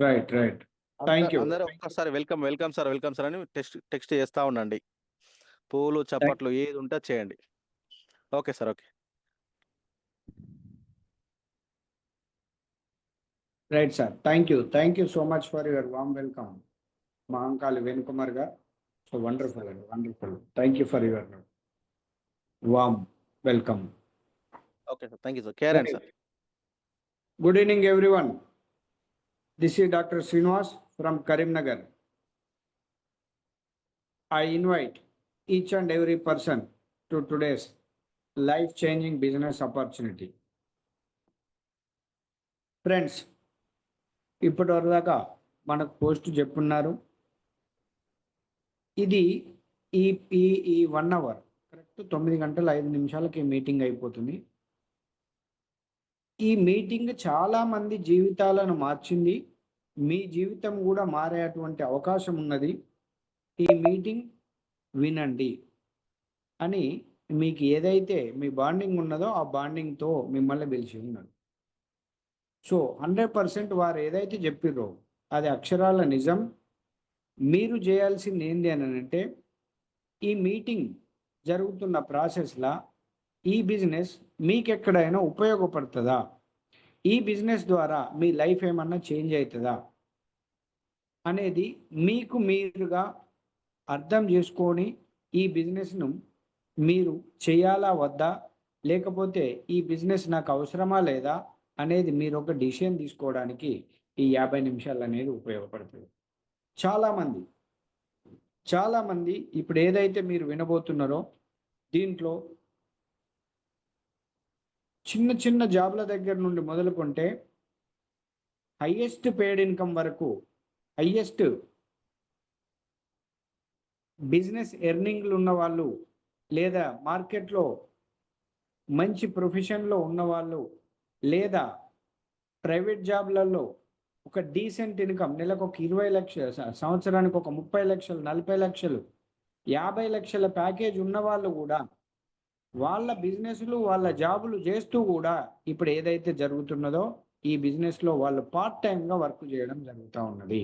Right. Thank you. అందరూ ఒక్కసారి welcome sir అని టెక్స్ట్ చేస్తా ఉండండి. పూలు చప్పట్లు ఏది ఉంటే చేయండి. Okay sir, okay. Right sir, thank you so much for your warm welcome Mahankali Venukumar garu. So wonderful. Thank you for your warm welcome. Okay sir, thank you sir. Care and sir. Good evening, everyone. This is Dr. Srinivas from Karimnagar. I invite each and every person to today's life-changing business opportunity. Friends, ఇప్పటివరకు దాకా మనకు post చెప్పున్నారు. ఇది ఈ ఈ ఈ 1 hour correct 9 గంటల 5 నిమిషాలకి meeting అయిపోతుంది. ఈ మీటింగ్ చాలా మంది జీవితాలను మార్చింది. మీ జీవితం కూడా మారేటువంటి అవకాశం ఉన్నది. ఈ మీటింగ్ వినండి అని మీకు ఏదైతే మీ బాండింగ్ ఉన్నదో ఆ బాండింగ్తో మిమ్మల్ని పిలిచి ఉన్నాడు. సో 100% వారు ఏదైతే చెప్పిర్రో అది అక్షరాల నిజం. మీరు చేయాల్సింది ఏంటి అని అంటే, ఈ మీటింగ్ జరుగుతున్న ప్రాసెస్లో ఈ బిజినెస్ మీకు ఎక్కడైనా ఉపయోగపడుతుందా, ఈ బిజినెస్ ద్వారా మీ లైఫ్ ఏమన్నా చేంజ్ అవుతుందా అనేది మీకు మీరుగా అర్థం చేసుకొని ఈ బిజినెస్ను మీరు చేయాలా వద్దా, లేకపోతే ఈ బిజినెస్ నాకు అవసరమా లేదా అనేది మీరు ఒక డిసిషన్ తీసుకోవడానికి ఈ 50 నిమిషాలు అనేది ఉపయోగపడుతుంది. చాలామంది ఇప్పుడు ఏదైతే మీరు వినబోతున్నారో దీంట్లో చిన్న జాబ్ల దగ్గర నుండి మొదలుకుంటే హైయెస్ట్ పేడ్ ఇన్కమ్ వరకు, హైయెస్ట్ బిజినెస్ ఎర్నింగ్లు ఉన్న వాళ్ళు, లేదా మార్కెట్లో మంచి ప్రొఫెషన్లో ఉన్నవాళ్ళు, లేదా ప్రైవేట్ జాబ్లలో ఒక డీసెంట్ ఇన్కమ్ నెలకు ఒక 20 లక్షలు, సంవత్సరానికి ఒక 30 లక్షలు, 40 లక్షలు, 50 లక్షల ప్యాకేజ్ ఉన్న వాళ్ళు కూడా వాళ్ళ బిజినెస్లు వాళ్ళ జాబులు చేస్తూ కూడా ఇప్పుడు ఏదైతే జరుగుతున్నదో ఈ బిజినెస్లో వాళ్ళు పార్ట్ టైంగా వర్క్ చేయడం జరుగుతూ ఉన్నది.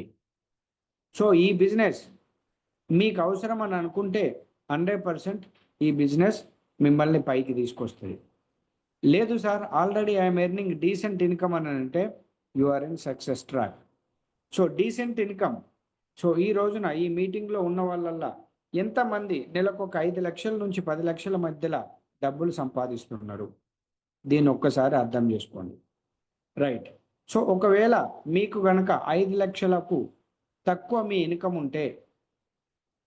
సో ఈ బిజినెస్ మీకు అవసరం అని అనుకుంటే 100% ఈ బిజినెస్ మిమ్మల్ని పైకి తీసుకొస్తుంది. లేదు sir already I'm earning decent income అని అంటే you are in success track. So decent income, so ఈ రోజున ఈ మీటింగ్లో ఉన్న వాళ్ళల్లో ఎంతమంది నెలకు ఒక 5 లక్షల నుంచి 10 లక్షల మధ్యలో డబ్బులు సంపాదిస్తున్నారు, దీన్ని ఒక్కసారి అర్థం చేసుకోండి. రైట్. సో ఒకవేళ మీకు కనుక 5 లక్షలకు తక్కువ మీ ఇన్కమ్ ఉంటే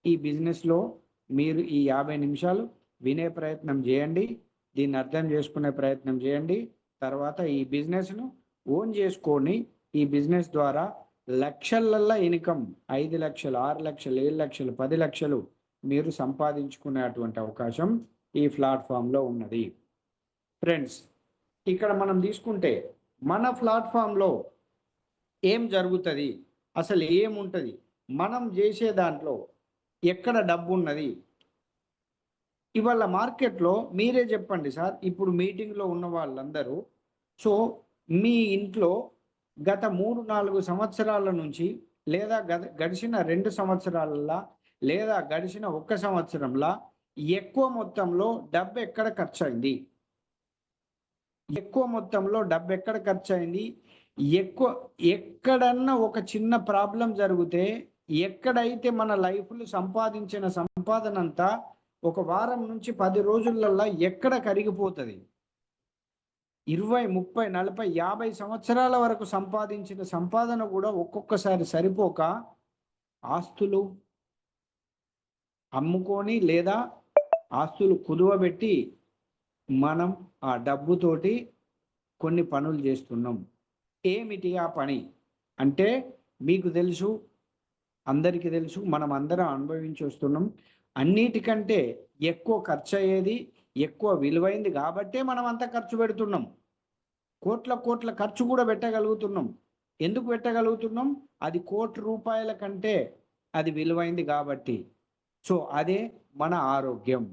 ఈ బిజినెస్లో మీరు ఈ 50 నిమిషాలు వినే ప్రయత్నం చేయండి, దీన్ని అర్థం చేసుకునే ప్రయత్నం చేయండి. తర్వాత ఈ బిజినెస్ను ఓన్ చేసుకొని ఈ బిజినెస్ ద్వారా లక్షలల్లో ఇన్కమ్ 5 లక్షలు, 6 లక్షలు, 7 లక్షలు, 10 లక్షలు మీరు సంపాదించుకునేటువంటి అవకాశం ఈ ప్లాట్ఫామ్లో ఉన్నది. ఫ్రెండ్స్, ఇక్కడ మనం తీసుకుంటే మన ప్లాట్ఫామ్లో ఏం జరుగుతుంది, అసలు ఏముంటుంది, మనం చేసే దాంట్లో ఎక్కడ డబ్బు ఉన్నది, ఇవాళ మార్కెట్లో మీరే చెప్పండి సార్. ఇప్పుడు మీటింగ్లో ఉన్న వాళ్ళందరూ, సో మీ ఇంట్లో గత 3-4 సంవత్సరాల నుంచి, లేదా గడిచిన 2 సంవత్సరాలలో, లేదా గడిచిన 1 సంవత్సరంలో ఎక్కువ మొత్తంలో డబ్బు ఎక్కడ ఖర్చు అయింది, ఎక్కడన్నా ఒక చిన్న ప్రాబ్లం జరిగితే, ఎక్కడైతే మన లైఫ్లో సంపాదించిన సంపాదన అంతా ఒక వారం నుంచి 10 రోజులలో ఎక్కడ కరిగిపోతుంది. 20, 30, 40, 50 సంవత్సరాల వరకు సంపాదించిన సంపాదన కూడా ఒక్కొక్కసారి సరిపోక ఆస్తులు అమ్ముకొని లేదా ఆస్తులు కుదువబెట్టి మనం ఆ డబ్బుతోటి కొన్ని పనులు చేస్తున్నాం. ఏమిటి ఆ పని అంటే మీకు తెలుసు, అందరికీ తెలుసు, మనం అందరం అనుభవించి వస్తున్నాం. అన్నిటికంటే ఎక్కువ ఖర్చు అయ్యేది, ఎక్కువ విలువైంది కాబట్టే మనం అంత ఖర్చు పెడుతున్నాం. కోట్ల ఖర్చు కూడా పెట్టగలుగుతున్నాం. ఎందుకు పెట్టగలుగుతున్నాం? అది ₹1,00,00,000 కంటే అది విలువైంది కాబట్టి. సో అదే మన ఆరోగ్యం.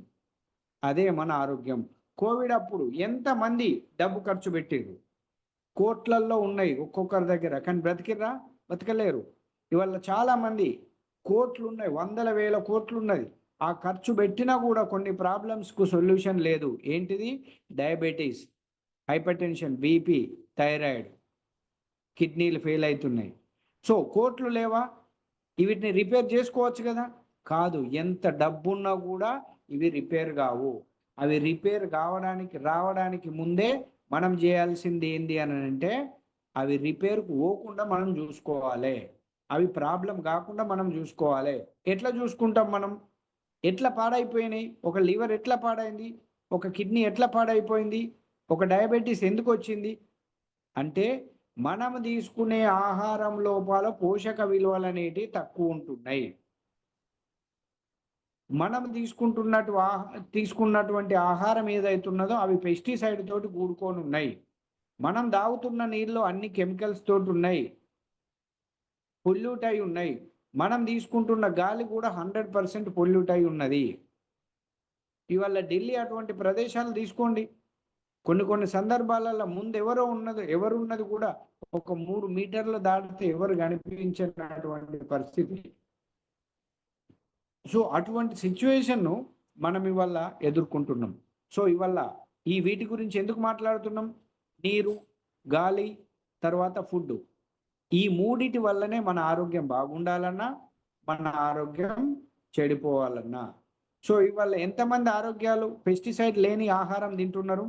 కోవిడ్ అప్పుడు ఎంతమంది డబ్బు ఖర్చు పెట్టారు? కోట్లల్లో ఉన్నాయి ఒక్కొక్కరి దగ్గర, కానీ బ్రతికిర్రా? బతకలేరు. ఇవాళ చాలామంది కోట్లు ఉన్నాయి, వందల వేల కోట్లు ఉన్నది, ఆ ఖర్చు పెట్టినా కూడా కొన్ని ప్రాబ్లమ్స్కు సొల్యూషన్ లేదు. ఏంటిది? Diabetes, hyper tension, BP, thyroid, కిడ్నీలు ఫెయిల్ అవుతున్నాయి. సో కోట్లు లేవా? వీటిని రిపేర్ చేసుకోవచ్చు కదా? కాదు. ఎంత డబ్బున్నా కూడా ఇవి రిపేర్ కావు. అవి రిపేర్ రావడానికి ముందే మనం చేయాల్సింది ఏంది అని అంటే, అవి రిపేర్కు పోకుండా మనం చూసుకోవాలి. అవి ప్రాబ్లం కాకుండా మనం చూసుకోవాలి. ఎట్లా చూసుకుంటాం మనం? ఎట్లా పాడైపోయినాయి? ఒక లివర్ ఎట్లా పాడైంది? ఒక కిడ్నీ ఎట్లా పాడైపోయింది? ఒక డయాబెటీస్ ఎందుకు వచ్చింది? అంటే మనం తీసుకునే ఆహారం లోపల పోషక విలువలు అనేటివి తక్కువ ఉంటున్నాయి. మనం తీసుకున్నటువంటి ఆహారం ఏదైతున్నదో అవి పెస్టిసైడ్ తోటి కూడుకొని ఉన్నాయి. మనం తాగుతున్న నీళ్ళు అన్ని కెమికల్స్ తోటి ఉన్నాయి, పొల్యూట్ అయి ఉన్నాయి. మనం తీసుకుంటున్న గాలి కూడా 100% పొల్యూట్ అయి ఉన్నది. ఇవాళ ఢిల్లీ అటువంటి ప్రదేశాలు తీసుకోండి, కొన్ని సందర్భాలలో ముందు ఎవరున్నది కూడా ఒక 3 మీటర్లు దాటితే ఎవరు కనిపించినటువంటి పరిస్థితి. సో అటువంటి సిచ్యువేషన్ను మనం ఇవాళ ఎదుర్కొంటున్నాం. సో ఇవాళ వీటి గురించి ఎందుకు మాట్లాడుతున్నాం? నీరు, గాలి, తర్వాత ఫుడ్, ఈ మూడిటి వల్లనే మన ఆరోగ్యం బాగుండాలన్నా, మన ఆరోగ్యం చెడిపోవాలన్నా. సో ఇవాళ ఎంతమంది ఆరోగ్యాలు పెస్టిసైడ్ లేని ఆహారం తింటున్నారు?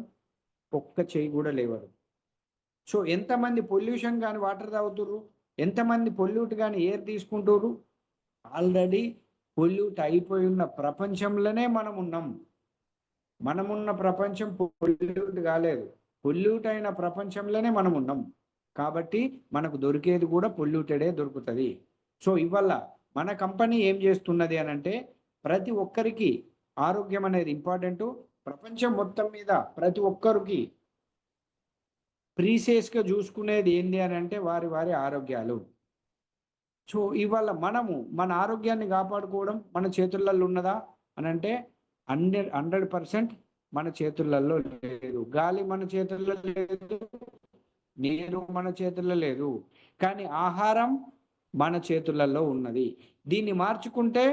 ఒక్క చేయి కూడా లేవరు. సో ఎంతమంది పొల్యూషన్ కానీ వాటర్ తాగుతుర్రు? ఎంతమంది పొల్యూట్ కానీ ఎయిర్ తీసుకుంటుర్రు? ఆల్రెడీ పొల్యూట్ అయిపోయి ఉన్న ప్రపంచంలోనే మనమున్న ప్రపంచం పొల్యూట్ కాలేదు. పొల్యూట్ అయిన ప్రపంచంలోనే మనం ఉన్నాం. కాబట్టి మనకు దొరికేది కూడా పొల్యూటెడే దొరుకుతుంది. సో ఇవాళ మన కంపెనీ ఏం చేస్తున్నది అని అంటే, ప్రతి ఒక్కరికి ఆరోగ్యం అనేది ఇంపార్టెంటు. ప్రపంచం మొత్తం మీద ప్రతి ఒక్కరికి ప్రీసియస్గా చూసుకునేది ఏంటి అని అంటే వారి ఆరోగ్యాలు. సో ఇవాళ మనము మన ఆరోగ్యాన్ని కాపాడుకోవడం మన చేతులలో ఉన్నదా అని అంటే 100% మన చేతులలో లేదు. గాలి మన చేతుల్లో లేదు, నీరు మన చేతుల్లో లేదు, కానీ ఆహారం మన చేతులలో ఉన్నది. దీన్ని మార్చుకుంటే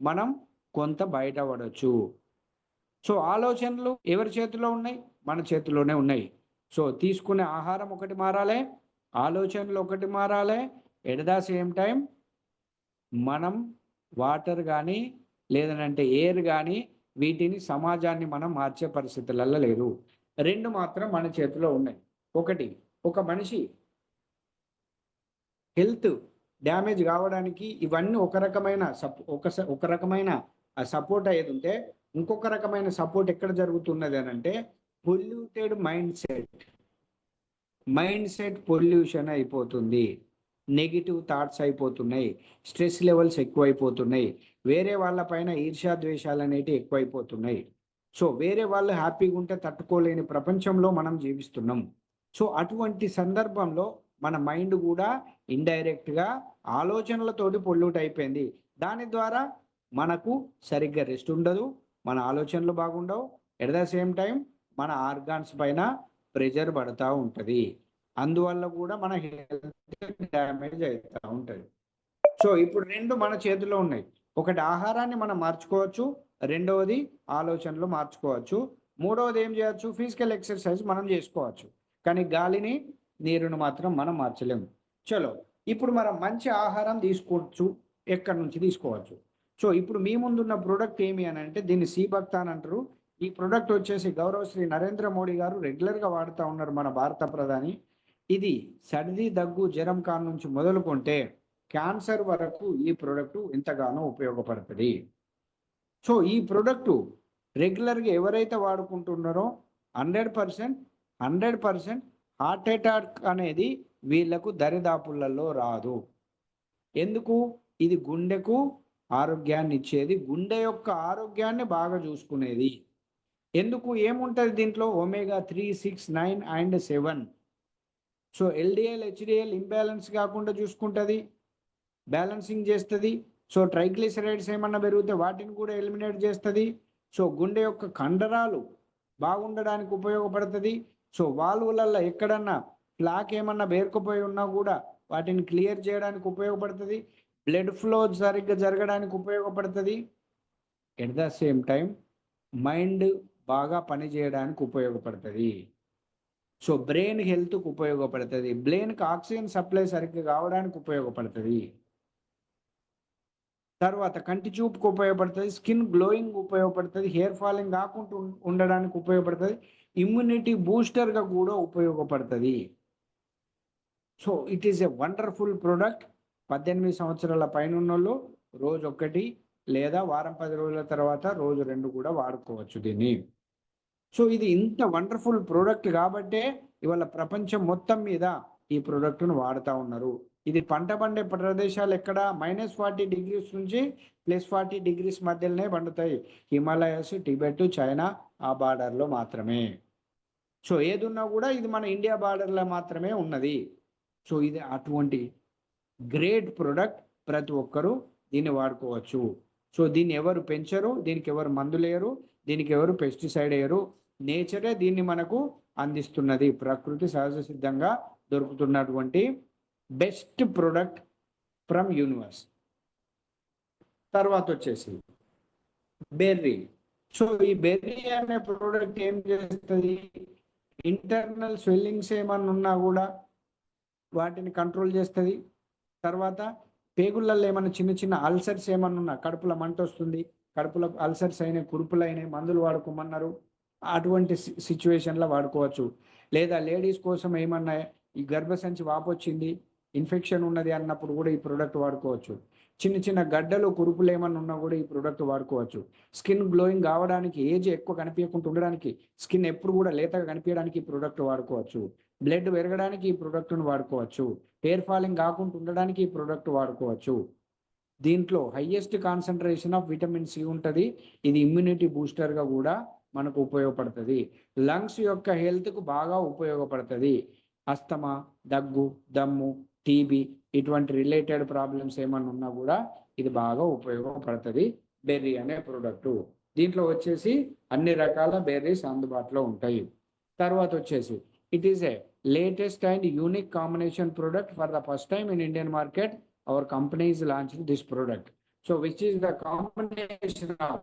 మనం కొంత బయటపడవచ్చు. సో ఆలోచనలు ఎవరి చేతిలో ఉన్నాయి? మన చేతిలోనే ఉన్నాయి. సో తీసుకునే ఆహారం ఒకటి మారాలి, ఆలోచనలు ఒకటి మారాలి. ఎట్ ద సేమ్ టైం మనం వాటర్ కానీ లేదంటే ఎయిర్ కానీ వీటిని సమాజాన్ని మనం మార్చే పరిస్థితులలో లేదు. రెండు మాత్రం మన చేతిలో ఉన్నాయి. ఒకటి, ఒక మనిషి హెల్త్ డ్యామేజ్ కావడానికి ఇవన్నీ ఒక రకమైన సపోర్ట్ అయ్యేది ఉంటే, ఇంకొక రకమైన సపోర్ట్ ఎక్కడ జరుగుతున్నది అని అంటే పొల్యూటెడ్ మైండ్ సెట్ పొల్యూషన్ అయిపోతుంది, నెగిటివ్ థాట్స్ అయిపోతున్నాయి, స్ట్రెస్ లెవెల్స్ ఎక్కువైపోతున్నాయి, వేరే వాళ్ళపైన ఈర్ష్యాద్వేషాలు అనేటివి ఎక్కువైపోతున్నాయి. సో వేరే వాళ్ళు హ్యాపీగా ఉంటే తట్టుకోలేని ప్రపంచంలో మనం జీవిస్తున్నాం. సో అటువంటి సందర్భంలో మన మైండ్ కూడా ఇండైరెక్ట్గా ఆలోచనలతోటి పొల్యూట్ అయిపోయింది. దాని ద్వారా మనకు సరిగ్గా రెస్ట్ ఉండదు, మన ఆలోచనలు బాగుండవు, ఎట్ ద సేమ్ టైం మన ఆర్గాన్స్ పైన ప్రెషర్ పడుతూ ఉంటుంది. అందువల్ల కూడా మన హెల్త్ డ్యామేజ్ అవుతూ ఉంటుంది. సో ఇప్పుడు రెండు మన చేతిలో ఉన్నాయి. ఒకటి ఆహారాన్ని మనం మార్చుకోవచ్చు, రెండవది ఆలోచనలు మార్చుకోవచ్చు, మూడవది ఏం చేయొచ్చు? ఫిజికల్ ఎక్సర్సైజ్ మనం చేసుకోవచ్చు. కానీ గాలిని, నీరును మాత్రం మనం మార్చలేము. చలో ఇప్పుడు మనం మంచి ఆహారం తీసుకోవచ్చు. ఎక్కడి నుంచి తీసుకోవచ్చు? సో ఇప్పుడు మీ ముందున్న ప్రోడక్ట్ ఏమి అని అంటే దీన్ని సీబక్తా అని అంటారు. ఈ ప్రోడక్ట్ వచ్చేసి గౌరవ శ్రీ నరేంద్ర మోడీ గారు రెగ్యులర్గా వాడుతూ ఉన్నారు, మన భారత ప్రధాని. ఇది సర్ది, దగ్గు, జ్వరం కాడ నుంచి మొదలుకుంటే క్యాన్సర్ వరకు ఈ ప్రోడక్ట్ ఎంతగానో ఉపయోగపడుతుంది. సో ఈ ప్రోడక్టు రెగ్యులర్గా ఎవరైతే వాడుకుంటున్నారో 100% హార్ట్ అటాక్ అనేది వీళ్లకు దరిదాపులలో రాదు. ఎందుకు? ఇది గుండెకు ఆరోగ్యాన్ని ఇచ్చేది, గుండె యొక్క ఆరోగ్యాన్ని బాగా చూసుకునేది. ఎందుకు? ఏముంటుంది దీంట్లో? Omega 3, 6, 9 and 7. So LDL, HDL imbalance కాకుండా చూసుకుంటుంది, బ్యాలెన్సింగ్ చేస్తుంది. సో ట్రైగ్లిసరైడ్స్ ఏమన్నా పెరిగితే వాటిని కూడా ఎలిమినేట్ చేస్తుంది. సో గుండె యొక్క కండరాలు బాగుండడానికి ఉపయోగపడుతుంది. సో వాల్వులలో ఎక్కడన్నా ప్లాక్ ఏమన్నా పేరుకుపోయి ఉన్నా కూడా వాటిని క్లియర్ చేయడానికి ఉపయోగపడుతుంది, బ్లడ్ ఫ్లో సరిగ్గా జరగడానికి ఉపయోగపడుతుంది. At the same time mind బాగా పనిచేయడానికి ఉపయోగపడుతుంది. సో బ్రెయిన్ హెల్త్కి ఉపయోగపడుతుంది, బ్రెయిన్కి ఆక్సిజన్ సప్లై సరిగ్గా కావడానికి ఉపయోగపడుతుంది. తర్వాత కంటి చూపుకు ఉపయోగపడుతుంది, స్కిన్ గ్లోయింగ్ ఉపయోగపడుతుంది, హెయిర్ ఫాలింగ్ కాకుండా ఉండడానికి ఉపయోగపడుతుంది, ఇమ్యూనిటీ బూస్టర్గా కూడా ఉపయోగపడుతుంది. So it is a wonderful product. 18 సంవత్సరాల పైన ఉన్నోళ్ళు రోజు 1 లేదా వారం 10 రోజుల తర్వాత రోజు 2 కూడా వాడుకోవచ్చు దీన్ని. సో ఇది ఇంత వండర్ఫుల్ ప్రోడక్ట్ కాబట్టే ఇవాళ ప్రపంచం మొత్తం మీద ఈ ప్రోడక్ట్ను వాడుతూ ఉన్నారు. ఇది పంట పండే ప్రదేశాలు ఎక్కడ -40 degrees నుంచి +40 degrees మధ్యలోనే పండుతాయి. హిమాలయస్, టిబెట్, చైనా ఆ బార్డర్లో మాత్రమే. సో ఏదున్నా కూడా ఇది మన ఇండియా బార్డర్లో మాత్రమే ఉన్నది. సో ఇది అటువంటి గ్రేట్ ప్రోడక్ట్, ప్రతి ఒక్కరూ దీన్ని వాడుకోవచ్చు. సో దీన్ని ఎవరు పెంచరు, దీనికి ఎవరు మందులు వేయరు, దీనికి ఎవరు పెస్టిసైడ్ వేయరు. నేచరే దీన్ని మనకు అందిస్తున్నది. ప్రకృతి సహజ సిద్ధంగా దొరుకుతున్నటువంటి బెస్ట్ ప్రోడక్ట్ ఫ్రమ్ యూనివర్స్. తర్వాత వచ్చేసి బెర్రీ. సో ఈ బెర్రీ అనే ప్రోడక్ట్ ఏం చేస్తుంది, ఇంటర్నల్ స్వెల్లింగ్స్ ఏమన్నా ఉన్నా కూడా వాటిని కంట్రోల్ చేస్తుంది. తర్వాత పేగుళ్ళల్లో ఏమన్నా చిన్న చిన్న అల్సర్స్ ఏమన్నా ఉన్నా, కడుపులో మంట వస్తుంది, కడుపులో అల్సర్స్ అయినాయి, కురుపులు అయినాయి, మందులు వాడుకోమన్నారు, అటువంటి సిచ్యువేషన్లో వాడుకోవచ్చు. లేదా లేడీస్ కోసం ఏమన్నా ఈ గర్భసంచి వాపొచ్చింది, ఇన్ఫెక్షన్ ఉన్నది అన్నప్పుడు కూడా ఈ ప్రోడక్ట్ వాడుకోవచ్చు. చిన్న చిన్న గడ్డలు కురుపులు ఏమన్నా ఉన్నా కూడా ఈ ప్రోడక్ట్ వాడుకోవచ్చు. స్కిన్ గ్లోయింగ్ కావడానికి, ఏజ్ ఎక్కువ కనిపించకుండా ఉండడానికి, స్కిన్ ఎప్పుడు కూడా లేతగా కనిపించడానికి ఈ ప్రోడక్ట్ వాడుకోవచ్చు. బ్లడ్ పెరగడానికి ఈ ప్రోడక్ట్ను వాడుకోవచ్చు. హెయిర్ ఫాలింగ్ కాకుండా ఉండడానికి ఈ ప్రోడక్ట్ వాడుకోవచ్చు. దీంట్లో highest concentration of vitamin C ఉంటుంది. ఇది ఇమ్యూనిటీ బూస్టర్గా కూడా మనకు ఉపయోగపడుతుంది. లంగ్స్ యొక్క హెల్త్కు బాగా ఉపయోగపడుతుంది. అస్తమా, దగ్గు, దమ్ము, టీబీ ఇటువంటి రిలేటెడ్ ప్రాబ్లమ్స్ ఏమన్నా ఉన్నా కూడా ఇది బాగా ఉపయోగపడుతుంది బెర్రీ అనే ప్రోడక్టు. దీంట్లో వచ్చేసి అన్ని రకాల బెర్రీస్ అందుబాటులో ఉంటాయి. తర్వాత వచ్చేసి it is a latest and unique combination product. For the first time in Indian market our company is launched this product. So which is the combination of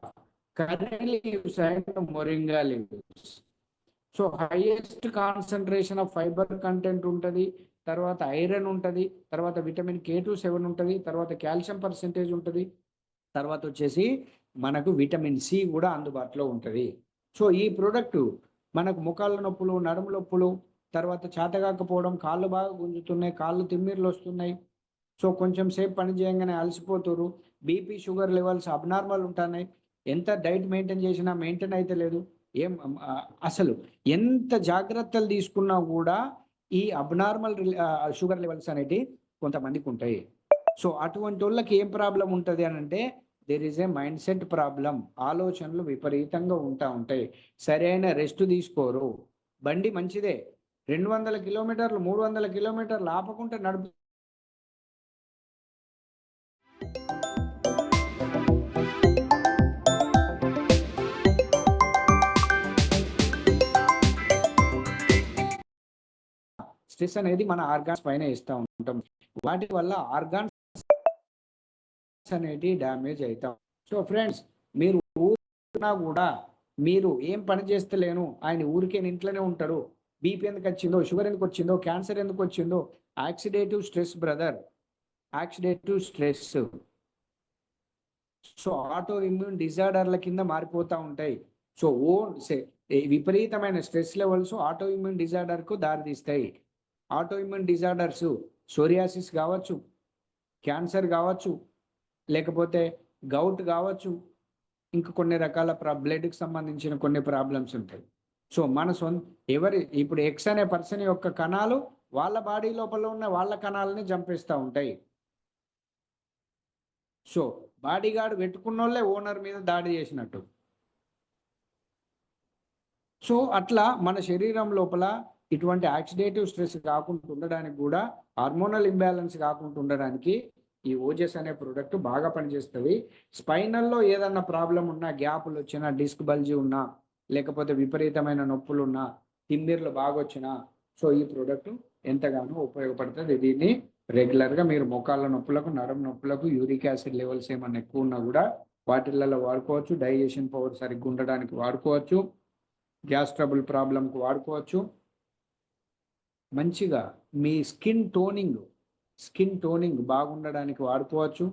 curry leaves and moringa leaves. So highest concentration of fibre content ఉంటుంది, తర్వాత iron ఉంటుంది, తర్వాత vitamin K27 ఉంటుంది, తర్వాత calcium percentage ఉంటుంది, తర్వాత వచ్చేసి మనకు విటమిన్ సి కూడా అందుబాటులో ఉంటుంది. సో ఈ ప్రోడక్ట్ మనకు ముఖాల నొప్పులు, నడుము నొప్పులు, తర్వాత చేతగాకపోవడం, కాళ్ళు బాగా గుంజుతున్నాయి, కాళ్ళు తిమ్మిర్లు వస్తున్నాయి, సో కొంచెం సేపు పని చేయగానే అలసిపోతున్నారు, బీపీ షుగర్ లెవెల్స్ అబ్నార్మల్ ఉంటున్నాయి, ఎంత డైట్ మెయింటైన్ చేసినా మెయింటైన్ అయితే లేదు, అసలు ఎంత జాగ్రత్తలు తీసుకున్నా కూడా ఈ అబ్నార్మల్ షుగర్ లెవెల్స్ అనేవి కొంతమందికి ఉంటాయి. సో అటువంటి వాళ్ళకి ఏం ప్రాబ్లం ఉంటుంది అని అంటే there is a mindset problem. ఆలోచనలు విపరీతంగా ఉంటాయి, సరైన రెస్ట్ తీసుకోరు. బండి మంచిదే, 200 కిలోమీటర్లు 300 కిలోమీటర్లు ఆపకుండా నడుపు స్ట్రెస్ అనేది మన ఆర్గాన్స్ పైన ఇస్తూ ఉంటాం, వాటి వల్ల ఆర్గాన్స్ అనేది డ్యామేజ్ అవుతాం. సో ఫ్రెండ్స్, మీరు ఊరున్నా కూడా మీరు ఏం పని చేస్తలేను, ఆయన ఊరికే ఇంట్లోనే ఉంటాడు, బీపీ ఎందుకు వచ్చిందో, షుగర్ ఎందుకు వచ్చిందో, క్యాన్సర్ ఎందుకు వచ్చిందో, oxidative stress brother, oxidative stress. So autoimmune డిజార్డర్ల కింద మారిపోతూ ఉంటాయి. సో విపరీతమైన స్ట్రెస్ లెవెల్స్ ఆటో ఇమ్యూన్ డిజార్డర్కు దారితీస్తాయి. ఆటో ఇమ్యూన్ డిజార్డర్స్ సోరియాసిస్ కావచ్చు, క్యాన్సర్ కావచ్చు, లేకపోతే గౌట్ కావచ్చు, ఇంకా కొన్ని రకాల బ్లడ్కి సంబంధించిన కొన్ని ప్రాబ్లమ్స్ ఉంటాయి. సో మన ఇప్పుడు ఎక్స్ అనే పర్సన్ యొక్క కణాలు వాళ్ళ బాడీ లోపల ఉన్న వాళ్ళ కణాలని చంపేస్తూ ఉంటాయి. సో బాడీగార్డ్ పెట్టుకున్న వాళ్ళే ఓనర్ మీద దాడి చేసినట్టు. సో అట్లా మన శరీరం లోపల ఇటువంటి ఆక్సిడేటివ్ స్ట్రెస్ కాకుండా ఉండడానికి కూడా, హార్మోనల్ ఇంబ్యాలెన్స్ కాకుండా ఉండడానికి ఈ ఓజెస్ అనే ప్రోడక్ట్ బాగా పనిచేస్తుంది. స్పైనల్లో ఏదన్నా ప్రాబ్లం ఉన్నా, గ్యాపులు వచ్చినా, డిస్క్ బల్జీ ఉన్నా, లేకపోతే విపరీతమైన నొప్పులు ఉన్నా, తిమ్మిర్లు బాగా వచ్చినా, సో ఈ ప్రోడక్ట్ ఎంతగానో ఉపయోగపడుతుంది. దీన్ని రెగ్యులర్గా మీరు మోకాళ్ళ నొప్పులకు, నరం నొప్పులకు, యూరిక్ యాసిడ్ లెవెల్స్ ఏమన్నా ఎక్కువ ఉన్నా కూడా వాటిలలో వాడుకోవచ్చు. డైజెషన్ పవర్ సరిగ్గా ఉండడానికి వాడుకోవచ్చు. గ్యాస్ ట్రబుల్ ప్రాబ్లంకు వాడుకోవచ్చు. మంచిగా మీ స్కిన్ టోనింగ్ బాగుండడానికి వాడుకోవచ్చు.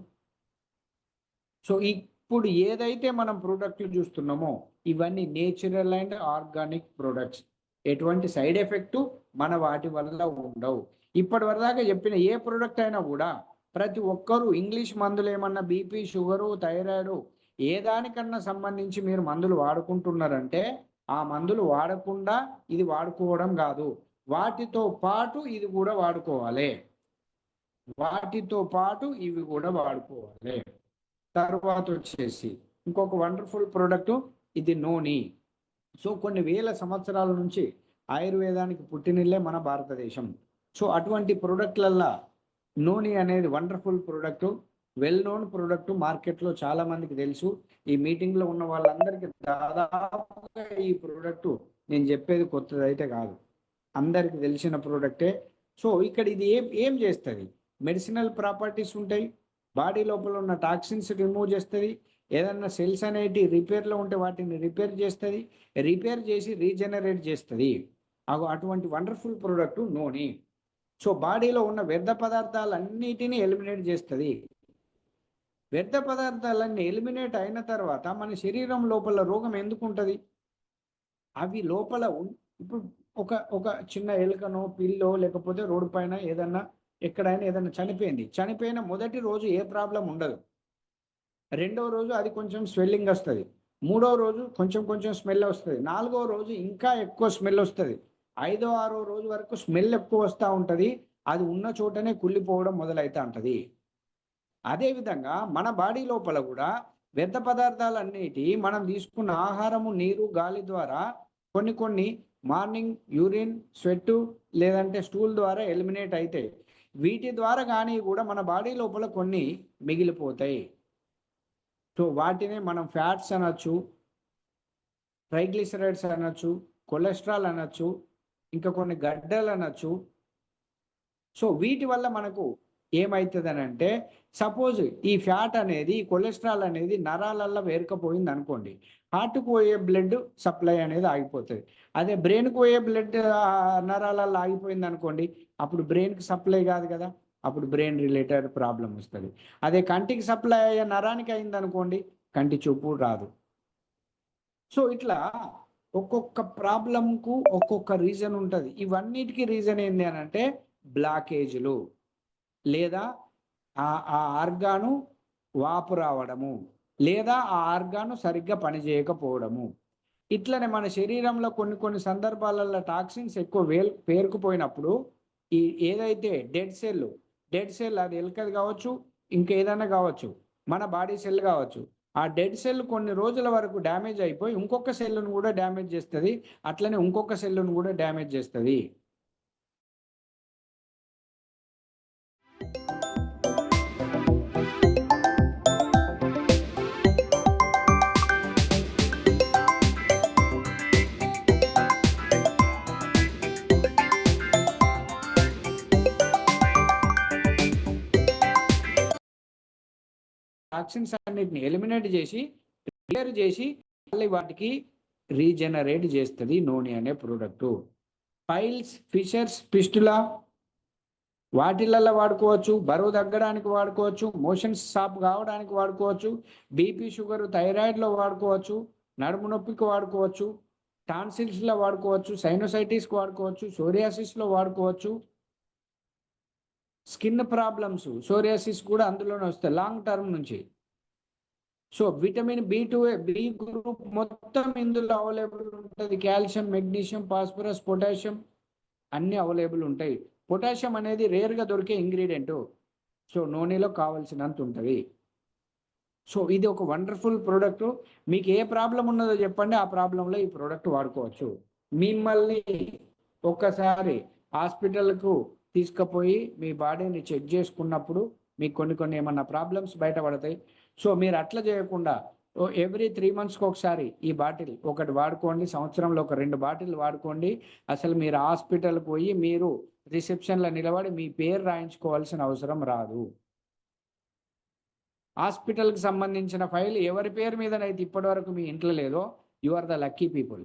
సో ఇప్పుడు ఏదైతే మనం ప్రోడక్ట్లు చూస్తున్నామో ఇవన్నీ నేచురల్ అండ్ ఆర్గానిక్ ప్రొడక్ట్స్. ఎటువంటి సైడ్ ఎఫెక్ట్ మన వాటి వల్ల ఉండవు. ఇప్పటి వరదాకా చెప్పిన ఏ ప్రోడక్ట్ అయినా కూడా ప్రతి ఒక్కరూ ఇంగ్లీష్ మందులు ఏమన్నా బీపీ, షుగరు, థైరాయిడ్ ఏ దానికన్నా సంబంధించి మీరు మందులు వాడుకుంటున్నారంటే ఆ మందులు వాడకుండా ఇది వాడుకోవడం కాదు. వాటితో పాటు ఇది కూడా వాడుకోవాలి. వాటితో పాటు ఇవి కూడా వాడుకోవాలి. తర్వాత వచ్చేసి ఇంకొక వండర్ఫుల్ ప్రోడక్ట్ ఇది నూనె. సో కొన్ని వేల సంవత్సరాల నుంచి ఆయుర్వేదానికి పుట్టినిల్లే మన భారతదేశం. సో అటువంటి ప్రోడక్ట్లల్లో నూనె అనేది wonderful product, well known product. మార్కెట్లో చాలా మందికి తెలుసు. ఈ మీటింగ్లో ఉన్న వాళ్ళందరికీ దాదాపుగా ఈ ప్రోడక్ట్ నేను చెప్పేది కొత్తది అయితే కాదు, అందరికి తెలిసిన ప్రోడక్టే. సో ఇక్కడ ఇది ఏం చేస్తుంది? మెడిసినల్ ప్రాపర్టీస్ ఉంటాయి. బాడీ లోపల ఉన్న టాక్సిన్స్ రిమూవ్ చేస్తుంది. ఏదన్నా సెల్స్ అనేటి రిపేర్లో ఉంటే వాటిని రిపేర్ చేస్తుంది. రిపేర్ చేసి రీజనరేట్ చేస్తుంది. అటువంటి వండర్ఫుల్ ప్రోడక్ట్ నూనె. సో బాడీలో ఉన్న వ్యర్థ పదార్థాలన్నిటినీ ఎలిమినేట్ చేస్తుంది. వ్యర్థ పదార్థాలన్నీ ఎలిమినేట్ అయిన తర్వాత మన శరీరం లోపల రోగం ఎందుకు ఉంటుంది? అవి లోపల ఇప్పుడు ఒక చిన్న ఎలుకనో, పిల్లో, లేకపోతే రోడ్డు పైన ఎక్కడైనా ఏదైనా చనిపోయిన మొదటి రోజు ఏ ప్రాబ్లం ఉండదు. రెండవ రోజు అది కొంచెం స్వెల్లింగ్ వస్తుంది. మూడవ రోజు కొంచెం స్మెల్ వస్తుంది. నాలుగవ రోజు ఇంకా ఎక్కువ స్మెల్ వస్తుంది. 5వ 6వ రోజు వరకు స్మెల్ ఎక్కువ వస్తూ ఉంటుంది. అది ఉన్న చోటనే కుళ్ళిపోవడం మొదలవుతూ ఉంటుంది. అదేవిధంగా మన బాడీ లోపల కూడా వ్యర్థ పదార్థాలన్నిటి మనం తీసుకున్న ఆహారము, నీరు, గాలి ద్వారా కొన్ని మార్నింగ్ యూరిన్, స్వెట్ లేదంటే స్టూల్ ద్వారా ఎలిమినేట్ అవుతాయి. వీటి ద్వారా కానీ కూడా మన బాడీ లోపల కొన్ని మిగిలిపోతాయి. సో వాటినే మనం ఫ్యాట్స్ అనొచ్చు, ట్రైగ్లిసరైడ్స్ అనొచ్చు, కొలెస్ట్రాల్ అనొచ్చు, ఇంకా కొన్ని గడ్డలు అనొచ్చు. సో వీటి వల్ల మనకు ఏమవుతుంది అని అంటే, సపోజ్ ఈ ఫ్యాట్ అనేది, కొలెస్ట్రాల్ అనేది నరాలల్లో వేరుకపోయింది అనుకోండి, హార్ట్కు పోయే బ్లడ్ సప్లై అనేది ఆగిపోతుంది. అదే బ్రెయిన్కి పోయే బ్లడ్ నరాలల్లో ఆగిపోయింది అనుకోండి, అప్పుడు బ్రెయిన్కి సప్లై కాదు కదా, అప్పుడు బ్రెయిన్ రిలేటెడ్ ప్రాబ్లం వస్తుంది. అదే కంటికి సప్లై అయ్యే నరానికి అయింది అనుకోండి, కంటి చూపు రాదు. సో ఇట్లా ఒక్కొక్క ప్రాబ్లంకు ఒక్కొక్క రీజన్ ఉంటుంది. ఇవన్నిటికీ రీజన్ ఏంటి అని అంటే బ్లాకేజీలు, లేదా ఆ ఆర్గాను వాపు రావడము, లేదా ఆ ఆర్గాను సరిగ్గా పనిచేయకపోవడము. ఇట్లనే మన శరీరంలో కొన్ని సందర్భాలలో టాక్సిన్స్ ఎక్కువ పేరుకుపోయినప్పుడు ఈ ఏదైతే డెడ్ సెల్ అది ఎలుకది కావచ్చు, ఇంకేదైనా కావచ్చు, మన బాడీ సెల్ కావచ్చు, ఆ డెడ్ సెల్ కొన్ని రోజుల వరకు డ్యామేజ్ అయిపోయి ఇంకొక సెల్ను కూడా డ్యామేజ్ చేస్తుంది. అట్లనే ఇంకొక సెల్ను కూడా డ్యామేజ్ చేస్తుంది. టాక్సిన్స్ అన్నిటిని ఎలిమినేట్ చేసి క్లియర్ చేసి మళ్ళీ వాటికి రీజనరేట్ చేస్తుంది నూనె అనే ప్రోడక్ట్. పైల్స్, ఫిషర్స్, ఫిస్టులా వాటిలలో వాడుకోవచ్చు. బరువు తగ్గడానికి వాడుకోవచ్చు. మోషన్స్ స్టాప్ కావడానికి వాడుకోవచ్చు. బీపీ, షుగర్, థైరాయిడ్లో వాడుకోవచ్చు. నడుము నొప్పికి వాడుకోవచ్చు. టాన్సిల్స్లో వాడుకోవచ్చు. సైనోసైటిస్కి వాడుకోవచ్చు. సోరియాసిస్లో వాడుకోవచ్చు. స్కిన్ ప్రాబ్లమ్స్, సోరియాసిస్ కూడా అందులోనే వస్తాయి లాంగ్ టర్మ్ నుంచి. So vitamin B2, B group మొత్తం ఇందులో అవైలబుల్ ఉంటుంది. కాల్షియం, మెగ్నీషియం, ఫాస్ఫరస్, పొటాషియం అన్నీ అవైలబుల్ ఉంటాయి. పొటాషియం అనేది రేర్గా దొరికే ఇంగ్రీడియంట్. సో నూనెలో కావాల్సినంత ఉంటుంది. సో ఇది ఒక వండర్ఫుల్ ప్రోడక్ట్. మీకు ఏ ప్రాబ్లం ఉన్నదో చెప్పండి, ఆ ప్రాబ్లంలో ఈ ప్రోడక్ట్ వాడుకోవచ్చు. మిమ్మల్ని ఒక్కసారి హాస్పిటల్కు తీసుకుపోయి మీ బాడీని చెక్ చేసుకున్నప్పుడు మీకు కొన్ని ఏమన్నా ప్రాబ్లమ్స్ బయటపడతాయి. సో మీరు అట్లా చేయకుండా ఎవ్రీ 3 మంత్స్కి ఒకసారి ఈ బాటిల్ ఒకటి వాడుకోండి. సంవత్సరంలో ఒక 2 బాటిల్ వాడుకోండి. అసలు మీరు హాస్పిటల్కి పోయి మీరు రిసెప్షన్లో నిలబడి మీ పేరు రాయించుకోవాల్సిన అవసరం రాదు. హాస్పిటల్కి సంబంధించిన ఫైల్ ఎవరి పేరు మీదనైతే ఇప్పటివరకు మీ ఇంట్లో లేదో you are the lucky people.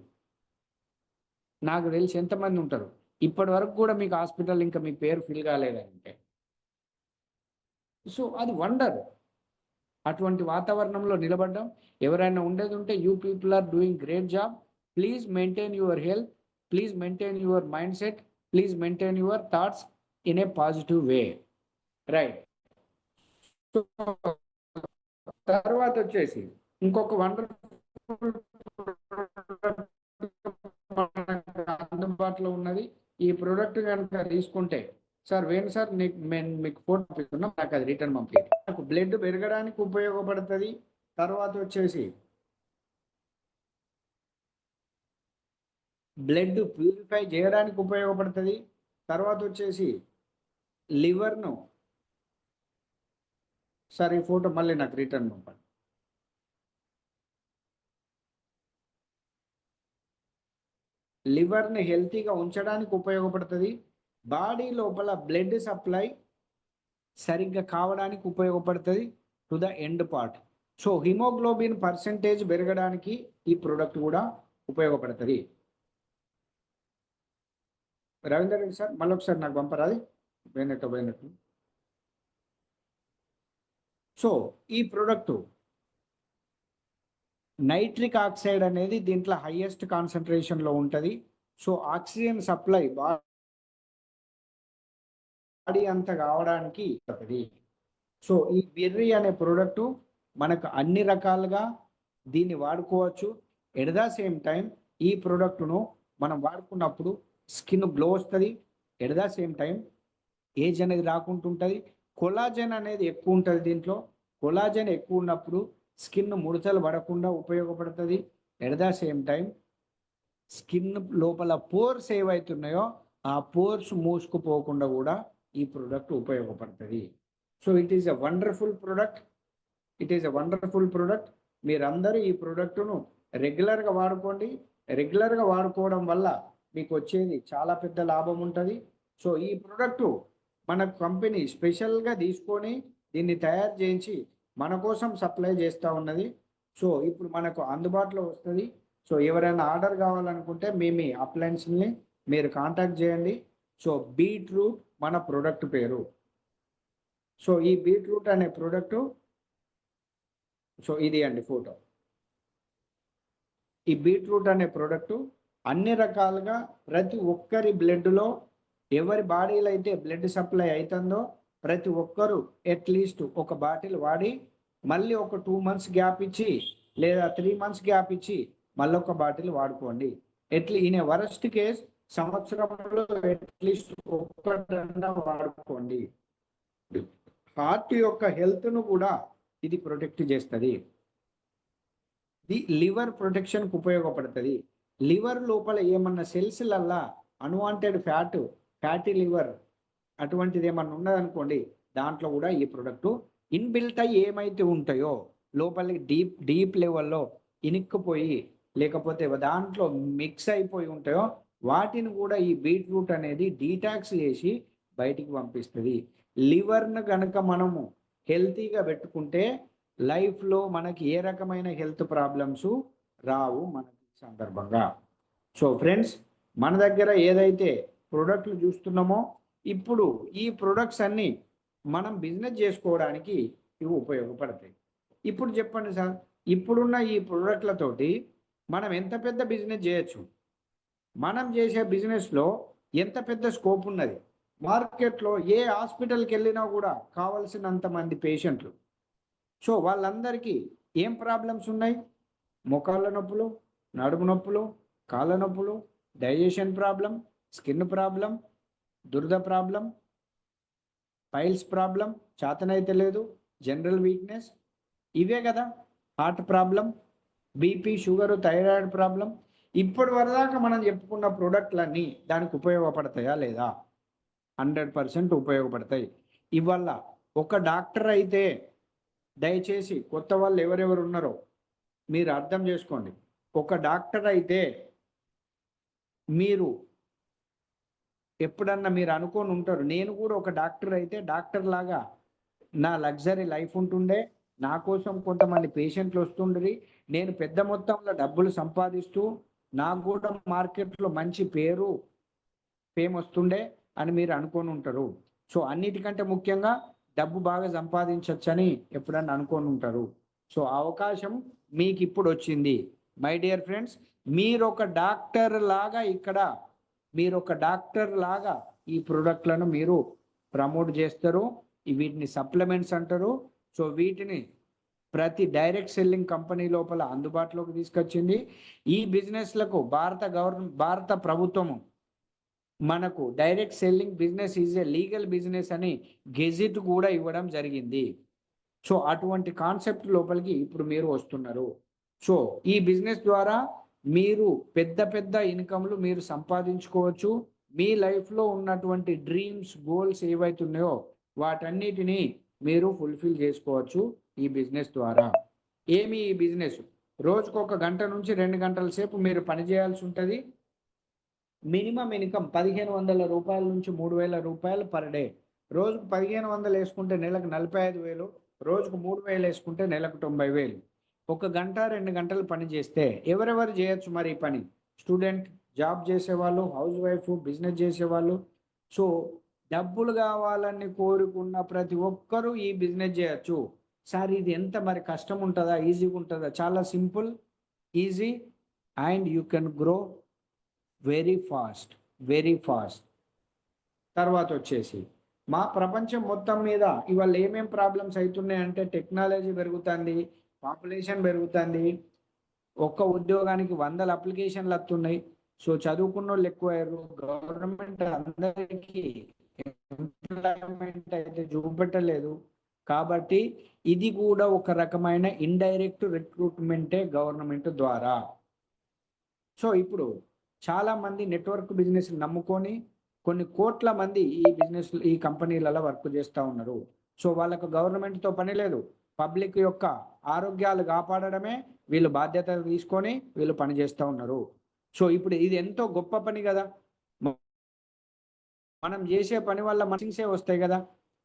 నాకు తెలిసి ఎంతమంది ఉంటారు ఇప్పటి వరకు కూడా మీకు హాస్పిటల్ ఇంకా మీ పేరు ఫిల్ కాలేదంటే. సో అది వండర్. అటువంటి వాతావరణంలో నిలబడ్డం. ఎవరైనా ఉండేది ఉంటే you people are doing great job. Please maintain your health, please maintain your mindset, please maintain your thoughts in a positive way. Right. తర్వాత వచ్చేసి ఇంకొక వండర్ఫుల్ అందుబాటులో ఉన్నది. ఈ ప్రోడక్ట్ కనుక తీసుకుంటే సార్ వేణు సార్ మీకు ఫోటో పంపిస్తున్నాం, నాకు అది రిటర్న్ పంపించండి. నాకు బ్లడ్ పెరగడానికి ఉపయోగపడుతుంది. తర్వాత వచ్చేసి బ్లడ్ ప్యూరిఫై చేయడానికి ఉపయోగపడుతుంది. తర్వాత వచ్చేసి లివర్ను సార్ ఈ ఫోటో మళ్ళీ నాకు రిటర్న్ పంపండి. లివర్ని హెల్తీగా ఉంచడానికి ఉపయోగపడుతుంది. బాడీ లోపల బ్లడ్ సప్లై సరిగ్గా కావడానికి ఉపయోగపడుతుంది to the end part. So haemoglobin percentage పెరగడానికి ఈ ప్రోడక్ట్ కూడా ఉపయోగపడుతుంది. రవీందర్ రెడ్డి సార్ మళ్ళీ ఒకసారి నాకు పంపరాది పోయినట్టు. సో ఈ ప్రోడక్ట్ నైట్రిక్ ఆక్సైడ్ అనేది దీంట్లో హైయెస్ట్ కాన్సన్ట్రేషన్లో ఉంటుంది. సో ఆక్సిజన్ సప్లై బాడీ అంతా కావడానికి ఉంటుంది. సో ఈ బెర్రీ అనే ప్రోడక్ట్ మనకు అన్ని రకాలుగా దీన్ని వాడుకోవచ్చు. ఎట్ ద సేమ్ టైం ఈ ప్రోడక్ట్ను మనం వాడుకున్నప్పుడు స్కిన్ గ్లో వస్తుంది. At the same time age అనేది రాకుంటుంటుంది. కొలాజన్ అనేది ఎక్కువ ఉంటుంది దీంట్లో. కొలాజన్ ఎక్కువ ఉన్నప్పుడు స్కిన్ ముడతలు పడకుండా ఉపయోగపడుతుంది. At the same time skin లోపల పోర్స్ ఏవైతున్నాయో ఆ పోర్స్ మూసుకుపోకుండా కూడా ఈ ప్రోడక్ట్ ఉపయోగపడుతుంది. So it is a wonderful product. మీరందరూ ఈ ప్రోడక్ట్ను రెగ్యులర్గా వాడుకోండి. రెగ్యులర్గా వాడుకోవడం వల్ల మీకు వచ్చేది చాలా పెద్ద లాభం ఉంటుంది. సో ఈ ప్రోడక్టు మన కంపెనీ స్పెషల్గా తీసుకొని దీన్ని తయారు చేయించి మన కోసం సప్లై చేస్తూ ఉన్నది. సో ఇప్పుడు మనకు అందుబాటులో వస్తుంది. సో ఎవరైనా ఆర్డర్ కావాలనుకుంటే మీ అప్లయన్స్ని మీరు కాంటాక్ట్ చేయండి. సో బీట్రూట్ మన ప్రోడక్ట్ పేరు. సో ఈ బీట్రూట్ అనే ప్రోడక్టు సో ఇది అండి ఫోటో. ఈ బీట్రూట్ అనే ప్రోడక్టు అన్ని రకాలుగా ప్రతి ఒక్కరి బ్లడ్లో ఎవరి బాడీలో అయితే బ్లడ్ సప్లై అవుతుందో ప్రతి ఒక్కరు అట్లీస్ట్ ఒక బాటిల్ వాడి మళ్ళీ ఒక 2 months గ్యాప్ ఇచ్చి లేదా 3 months గ్యాప్ ఇచ్చి మళ్ళీ ఒక బాటిల్ వాడుకోండి. ఇన్ ఏ వరస్ట్ కేస్ సంవత్సరంలో అట్లీస్ట్ ఒక్కటన్నా వాడుకోండి. హార్ట్ యొక్క హెల్త్ను కూడా ఇది ప్రొటెక్ట్ చేస్తుంది. ఇది లివర్ ప్రొటెక్షన్కి ఉపయోగపడుతుంది. లివర్ లోపల ఏమన్నా సెల్స్లల్లా అన్వాంటెడ్ ఫ్యాటీ లివర్ అటువంటిది ఏమన్నా ఉన్నదనుకోండి, దాంట్లో కూడా ఈ ప్రోడక్ట్ ఇన్బిల్ట్ అయ్యి ఏమైతే ఉంటాయో లోపలికి డీప్ లెవెల్లో ఇనిక్కుపోయి లేకపోతే దాంట్లో మిక్స్ అయిపోయి ఉంటాయో వాటిని కూడా ఈ బీట్రూట్ అనేది డీటాక్స్ చేసి బయటికి పంపిస్తుంది. లివర్ను కనుక మనము హెల్తీగా పెట్టుకుంటే లైఫ్లో మనకి ఏ రకమైన హెల్త్ ప్రాబ్లమ్స్ రావు మనకి సందర్భంగా. సో ఫ్రెండ్స్, మన దగ్గర ఏదైతే ప్రోడక్ట్లు చూస్తున్నామో ఇప్పుడు ఈ ప్రొడక్ట్స్ అన్నీ మనం బిజినెస్ చేసుకోవడానికి ఇవి ఉపయోగపడతాయి. ఇప్పుడు చెప్పండి సార్, ఇప్పుడున్న ఈ ప్రోడక్ట్లతోటి మనం ఎంత పెద్ద బిజినెస్ చేయొచ్చు? మనం చేసే బిజినెస్లో ఎంత పెద్ద స్కోప్ ఉన్నది? మార్కెట్లో ఏ హాస్పిటల్కి వెళ్ళినా కూడా కావలసినంత మంది పేషెంట్లు. సో వాళ్ళందరికీ ఏం ప్రాబ్లమ్స్ ఉన్నాయి? మోకాళ్ళ నొప్పులు, నడుము నొప్పులు, కాళ్ళ నొప్పులు, డైజెషన్ ప్రాబ్లం, స్కిన్ ప్రాబ్లం, దురద ప్రాబ్లం, పైల్స్ ప్రాబ్లం, చేతనైతే లేదు, జనరల్ వీక్నెస్, ఇవే కదా. Heart problem, BP, sugar, thyroid problem. ఇప్పటి వరదాకా మనం చెప్పుకున్న ప్రోడక్ట్లన్నీ దానికి ఉపయోగపడతాయా లేదా? 100% ఉపయోగపడతాయి. ఇవల్ల ఒక డాక్టర్ అయితే దయచేసి కొత్త వాళ్ళు ఎవరెవరు ఉన్నారో మీరు అర్థం చేసుకోండి. ఒక డాక్టర్ అయితే మీరు ఎప్పుడన్నా మీరు అనుకోని ఉంటారు, నేను కూడా ఒక డాక్టర్ అయితే డాక్టర్ లాగా నా లగ్జరీ లైఫ్ ఉంటుండే, నా కోసం కొంతమంది పేషెంట్లు వస్తుండ్రి, నేను పెద్ద మొత్తంలో డబ్బులు సంపాదిస్తూ నాకు కూడా మార్కెట్లో మంచి పేరు ఫేమ్ వస్తుండే అని మీరు అనుకొని ఉంటారు. సో అన్నిటికంటే ముఖ్యంగా డబ్బు బాగా సంపాదించవచ్చని ఎప్పుడన్నా అనుకొని ఉంటారు. సో అవకాశం మీకు ఇప్పుడు వచ్చింది. మై డియర్ ఫ్రెండ్స్, మీరు ఒక డాక్టర్ లాగా ఇక్కడ మీరు ఒక డాక్టర్ లాగా ఈ ప్రోడక్ట్లను మీరు ప్రమోట్ చేస్తారు. వీటిని సప్లిమెంట్స్ అంటారు. సో వీటిని ప్రతి డైరెక్ట్ సెల్లింగ్ కంపెనీ లోపల అందుబాటులోకి తీసుకొచ్చింది. ఈ బిజినెస్లకు భారత ప్రభుత్వము మనకు direct selling business is a legal business అని గెజిట్ కూడా ఇవ్వడం జరిగింది. సో అటువంటి కాన్సెప్ట్ లోపలికి ఇప్పుడు మీరు వస్తున్నారు. సో ఈ బిజినెస్ ద్వారా మీరు పెద్ద పెద్ద ఇన్కమ్లు మీరు సంపాదించుకోవచ్చు. మీ లైఫ్లో ఉన్నటువంటి డ్రీమ్స్, గోల్స్ ఏవైతున్నాయో వాటన్నిటిని మీరు ఫుల్ఫిల్ చేసుకోవచ్చు ఈ బిజినెస్ ద్వారా. ఏమి ఈ బిజినెస్? రోజుకు 1 గంట నుంచి 2 గంటల సేపు మీరు పని చేయాల్సి ఉంటుంది. మినిమం ఇన్కమ్ 1500 రూపాయల నుంచి 3000 రూపాయలు పర్ డే. రోజుకు 1500 వేసుకుంటే నెలకు 45,000, రోజుకు 3000 వేసుకుంటే నెలకు 90,000. 1 గంట 2 గంటలు పని చేస్తే ఎవరెవరు చేయొచ్చు మరి ఈ పని? స్టూడెంట్, జాబ్ చేసేవాళ్ళు, హౌస్ వైఫ్, బిజినెస్ చేసేవాళ్ళు. సో డబ్బులు కావాలని కోరుకున్న ప్రతి ఒక్కరూ ఈ బిజినెస్ చేయొచ్చు. సార్ ఇది ఎంత మరి కష్టం ఉంటుందా, ఈజీగా ఉంటుందా? చాలా simple, easy, and you can grow very fast. తర్వాత వచ్చేసి మా ప్రపంచం మొత్తం మీద ఇవాళ ఏమేం ప్రాబ్లమ్స్ అవుతున్నాయంటే, టెక్నాలజీ పెరుగుతుంది, పాపులేషన్ పెరుగుతుంది, ఒక్క ఉద్యోగానికి 100 అప్లికేషన్లు వస్తున్నాయి. సో చదువుకున్న వాళ్ళు ఎక్కువయ్యారు. గవర్నమెంట్ అందరికీ ఎంప్లాయ్మెంట్ అయితే చూపెట్టలేదు. కాబట్టి ఇది కూడా ఒక రకమైన ఇండైరెక్ట్ రిక్రూట్మెంటే గవర్నమెంట్ ద్వారా. సో ఇప్పుడు చాలా మంది నెట్వర్క్ బిజినెస్ నమ్ముకొని కొన్ని కోట్ల మంది ఈ కంపెనీలలో వర్క్ చేస్తూ ఉన్నారు. సో వాళ్ళకు గవర్నమెంట్తో పని లేదు. పబ్లిక్ యొక్క ఆరోగ్యాలు కాపాడడమే వీళ్ళు బాధ్యత తీసుకొని వీళ్ళు పని చేస్తూ ఉన్నారు. సో ఇప్పుడు ఇది ఎంతో గొప్ప పని కదా. మనం చేసే పని వల్ల మనిషిసే వస్తాయి కదా.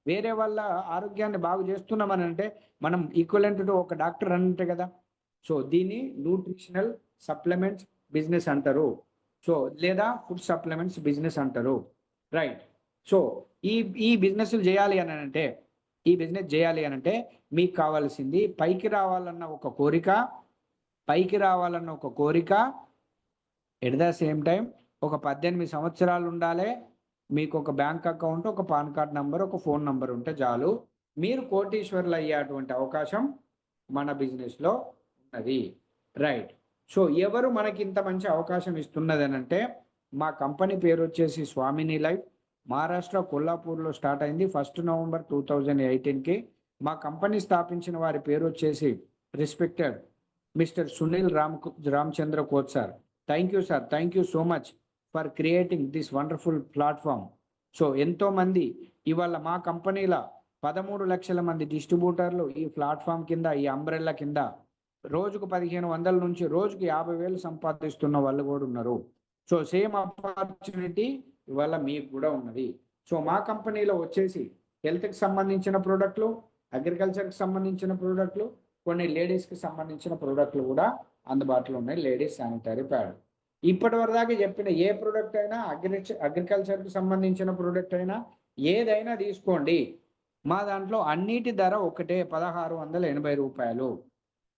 వేరే వాళ్ళ ఆరోగ్యాన్ని బాగు చేస్తున్నామని అంటే మనం ఈక్వలెంట్ టు ఒక డాక్టర్ అంటే కదా. సో దీన్ని న్యూట్రిషనల్ సప్లిమెంట్స్ బిజినెస్ అంటారు. సో లేదా ఫుడ్ సప్లిమెంట్స్ బిజినెస్ అంటారు. రైట్. సో ఈ బిజినెస్ చేయాలి అని అంటే మీకు కావాల్సింది పైకి రావాలన్న ఒక కోరిక, ఎట్ ద సేమ్ టైం ఒక 18 సంవత్సరాలు ఉండాలి. మీకు ఒక బ్యాంక్ అకౌంట్, ఒక పాన్ కార్డ్ నంబర్, ఒక ఫోన్ నంబర్ ఉంటే చాలు. మీరు కోటీశ్వరులు అయ్యేటువంటి అవకాశం మన బిజినెస్లో ఉన్నది. రైట్. సో ఎవరు మనకి ఇంత మంచి అవకాశం ఇస్తున్నది అని అంటే, మా కంపెనీ పేరు వచ్చేసి స్వామిని లైఫ్. మహారాష్ట్ర కొల్లాపూర్లో స్టార్ట్ అయింది 1 నవంబర్ 2018కి. మా కంపెనీ స్థాపించిన వారి పేరు వచ్చేసి respected mister Sunil Ramachandra coach sir. Thank you sir, thank you so much for creating this wonderful platform. So ఎంతోమంది ఇవాళ మా కంపెనీలో 13 లక్షల మంది డిస్ట్రిబ్యూటర్లు ఈ ప్లాట్ఫామ్ కింద, ఈ అంబ్రెల్లా కింద రోజుకు 1500 నుంచి రోజుకు 50,000 సంపాదిస్తున్న వాళ్ళు కూడా ఉన్నారు. సో సేమ్ ఆపర్చునిటీ ఇవాళ మీకు కూడా ఉన్నది. సో మా కంపెనీలో వచ్చేసి హెల్త్కి సంబంధించిన ప్రోడక్ట్లు, అగ్రికల్చర్కి సంబంధించిన ప్రోడక్ట్లు, కొన్ని లేడీస్కి సంబంధించిన ప్రోడక్ట్లు కూడా అందుబాటులో ఉన్నాయి. Ladies sanitary pad. ఇప్పటి వరదాకా చెప్పిన ఏ ప్రోడక్ట్ అయినా, అగ్రికల్చర్కి సంబంధించిన ప్రోడక్ట్ అయినా ఏదైనా తీసుకోండి, మా దాంట్లో అన్నిటి ధర ఒకటే, 1680 రూపాయలు.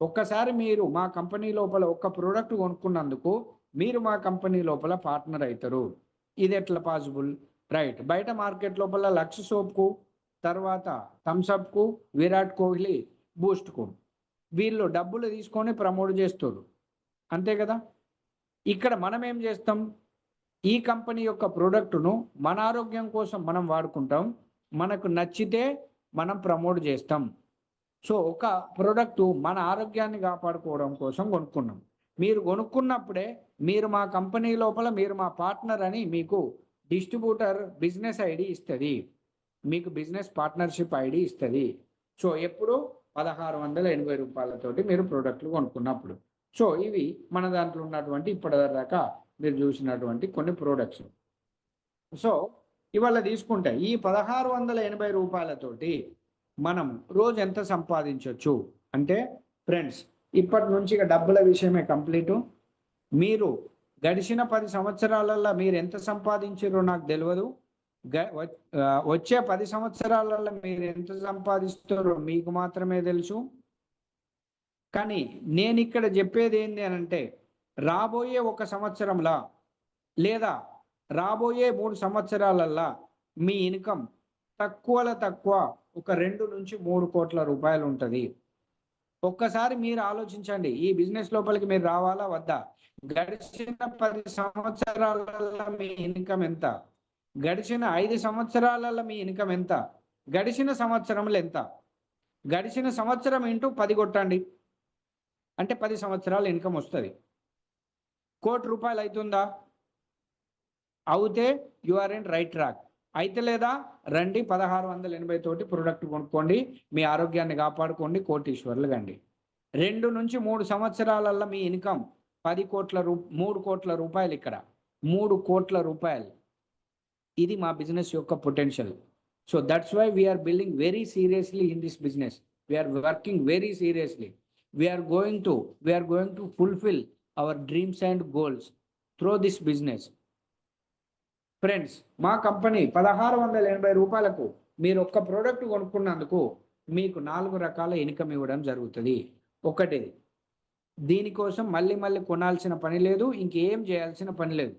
ఒక్కసారి మీరు మా కంపెనీ లోపల ఒక్క ప్రోడక్ట్ కొనుక్కున్నందుకు మీరు మా కంపెనీ లోపల పార్ట్నర్ అవుతారు. ఇది ఎట్లా పాసిబుల్? రైట్. బయట మార్కెట్ లోపల లక్స్ సోప్కు, తర్వాత థమ్స్అప్కు, విరాట్ కోహ్లీ, బూస్ట్కు వీళ్ళు డబ్బులు తీసుకొని ప్రమోట్ చేస్తారు, అంతే కదా. ఇక్కడ మనం ఏం చేస్తాం? ఈ కంపెనీ యొక్క ప్రోడక్ట్ను మన ఆరోగ్యం కోసం మనం వాడుకుంటాం, మనకు నచ్చితే మనం ప్రమోట్ చేస్తాం. సో ఒక ప్రోడక్ట్ మన ఆరోగ్యాన్ని కాపాడుకోవడం కోసం కొనుక్కున్నాం. మీరు కొనుక్కున్నప్పుడే మీరు మా కంపెనీ లోపల మీరు మా పార్ట్నర్ అని మీకు డిస్ట్రిబ్యూటర్ బిజినెస్ ఐడి ఇస్తుంది, మీకు బిజినెస్ పార్ట్నర్షిప్ ఐడి ఇస్తుంది. సో ఎప్పుడు 1680 రూపాయలతోటి మీరు ప్రోడక్ట్లు కొనుక్కున్నప్పుడు. సో ఇవి మన దాంట్లో ఉన్నటువంటి ఇప్పటిదాకా మీరు చూసినటువంటి కొన్ని ప్రోడక్ట్స్. సో ఇవాళ తీసుకుంటే ఈ 1680 రూపాయలతోటి మనం రోజు ఎంత సంపాదించవచ్చు అంటే ఫ్రెండ్స్, ఇప్పటి నుంచి ఇక డబ్బుల విషయమే కంప్లీటు. మీరు గడిచిన 10 సంవత్సరాలలో మీరు ఎంత సంపాదించారో నాకు తెలియదు. వచ్చే 10 సంవత్సరాలలో మీరు ఎంత సంపాదిస్తారో మీకు మాత్రమే తెలుసు. కానీ నేను ఇక్కడ చెప్పేది ఏంటి అనంటే, రాబోయే 1 సంవత్సరంలా లేదా రాబోయే 3 సంవత్సరాలల్లా మీ ఇన్కమ్ తక్కువలో తక్కువ ఒక 2 నుంచి 3 కోట్ల రూపాయలు ఉంటుంది. ఒక్కసారి మీరు ఆలోచించండి, ఈ బిజినెస్ లోపలికి మీరు రావాలా వద్దా? గడిచిన 10 సంవత్సరాలలో మీ ఇన్కమ్ ఎంత? గడిచిన 5 సంవత్సరాలలో మీ ఇన్కమ్ ఎంత? గడిచిన సంవత్సరంలో ఎంత? గడిచిన సంవత్సరం ఇంటూ 10 కొట్టండి, అంటే 10 సంవత్సరాల ఇన్కమ్ వస్తుంది. 1 కోటి రూపాయలు అవుతుందా? అవుతే you are in right track. అయితే లేదా రండి 1680 తోటి ప్రోడక్ట్ కొనుక్కోండి, మీ ఆరోగ్యాన్ని కాపాడుకోండి, కోటీశ్వర్లు కండి. 2 నుంచి 3 సంవత్సరాలలో మీ ఇన్కమ్ 3 కోట్ల రూపాయలు. ఇక్కడ 3 కోట్ల రూపాయలు. ఇది మా బిజినెస్ యొక్క potential. So that's why we're building very seriously in this business. We're working very seriously. We're going to fulfil our dreams and goals through this business. Friends, మా కంపెనీ 1680 రూపాయలకు మీరు ఒక్క ప్రోడక్ట్ కొనుక్కున్నందుకు మీకు 4 రకాల ఇన్కమ్ ఇవ్వడం జరుగుతుంది. ఒకటి, దీనికోసం మళ్ళీ కొనాల్సిన పని లేదు, ఇంకేం చేయాల్సిన పని లేదు.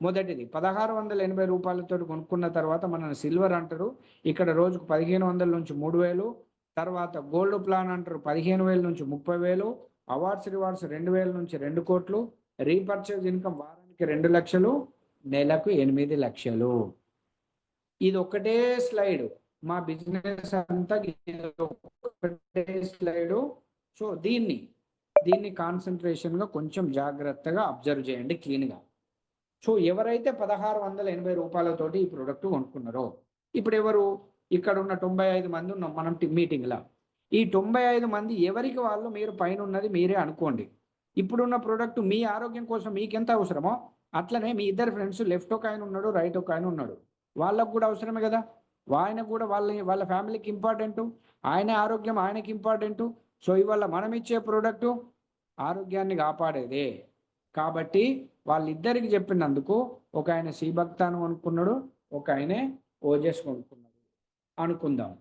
మొదటిది 1680 రూపాయలతో కొనుక్కున్న తర్వాత మన సిల్వర్ అంటారు, ఇక్కడ రోజుకు 1500 నుంచి 3000. తర్వాత గోల్డ్ ప్లాన్ అంటారు, 15000 నుంచి 30000. అవార్డ్స్ రివార్డ్స్ 2000 నుంచి 2 కోట్లు. రీపర్చేజ్ ఇన్కమ్ వారానికి 2 లక్షలు, నెలకు 8 లక్షలు. ఇది ఒకటే స్లైడ్, మా బిజినెస్ అంతా ఒకటే స్లైడు. సో దీన్ని కాన్సన్ట్రేషన్గా కొంచెం జాగ్రత్తగా అబ్జర్వ్ చేయండి, క్లీన్గా. సో ఎవరైతే 1680 రూపాయలతోటి ఈ ప్రోడక్ట్ కొనుక్కున్నారో, ఇప్పుడు ఎవరు ఇక్కడ ఉన్న 95 మంది ఉన్నాం మనం మీటింగ్లో. ఈ 95 మంది ఎవరికి వాళ్ళు మీరు పైన ఉన్నది మీరే అనుకోండి. ఇప్పుడున్న ప్రోడక్ట్ మీ ఆరోగ్యం కోసం మీకెంత అవసరమో అట్లనే మీ ఇద్దరు ఫ్రెండ్స్, లెఫ్ట్ ఒక ఆయన ఉన్నాడు, రైట్ ఒక ఆయన ఉన్నాడు, వాళ్ళకు కూడా అవసరమే కదా. ఆయన కూడా వాళ్ళ ఫ్యామిలీకి ఇంపార్టెంటు, ఆయన ఆరోగ్యం ఆయనకి ఇంపార్టెంటు. సో ఇవాళ మనం ఇచ్చే ప్రోడక్టు ఆరోగ్యాన్ని కాపాడేదే. కాబట్టి వాళ్ళిద్దరికి చెప్పినందుకు ఒక ఆయన శ్రీభక్తాను కొనుక్కున్నాడు, ఒక ఆయనే ఓజస్ కొనుక్కున్నాడు అనుకుందాం.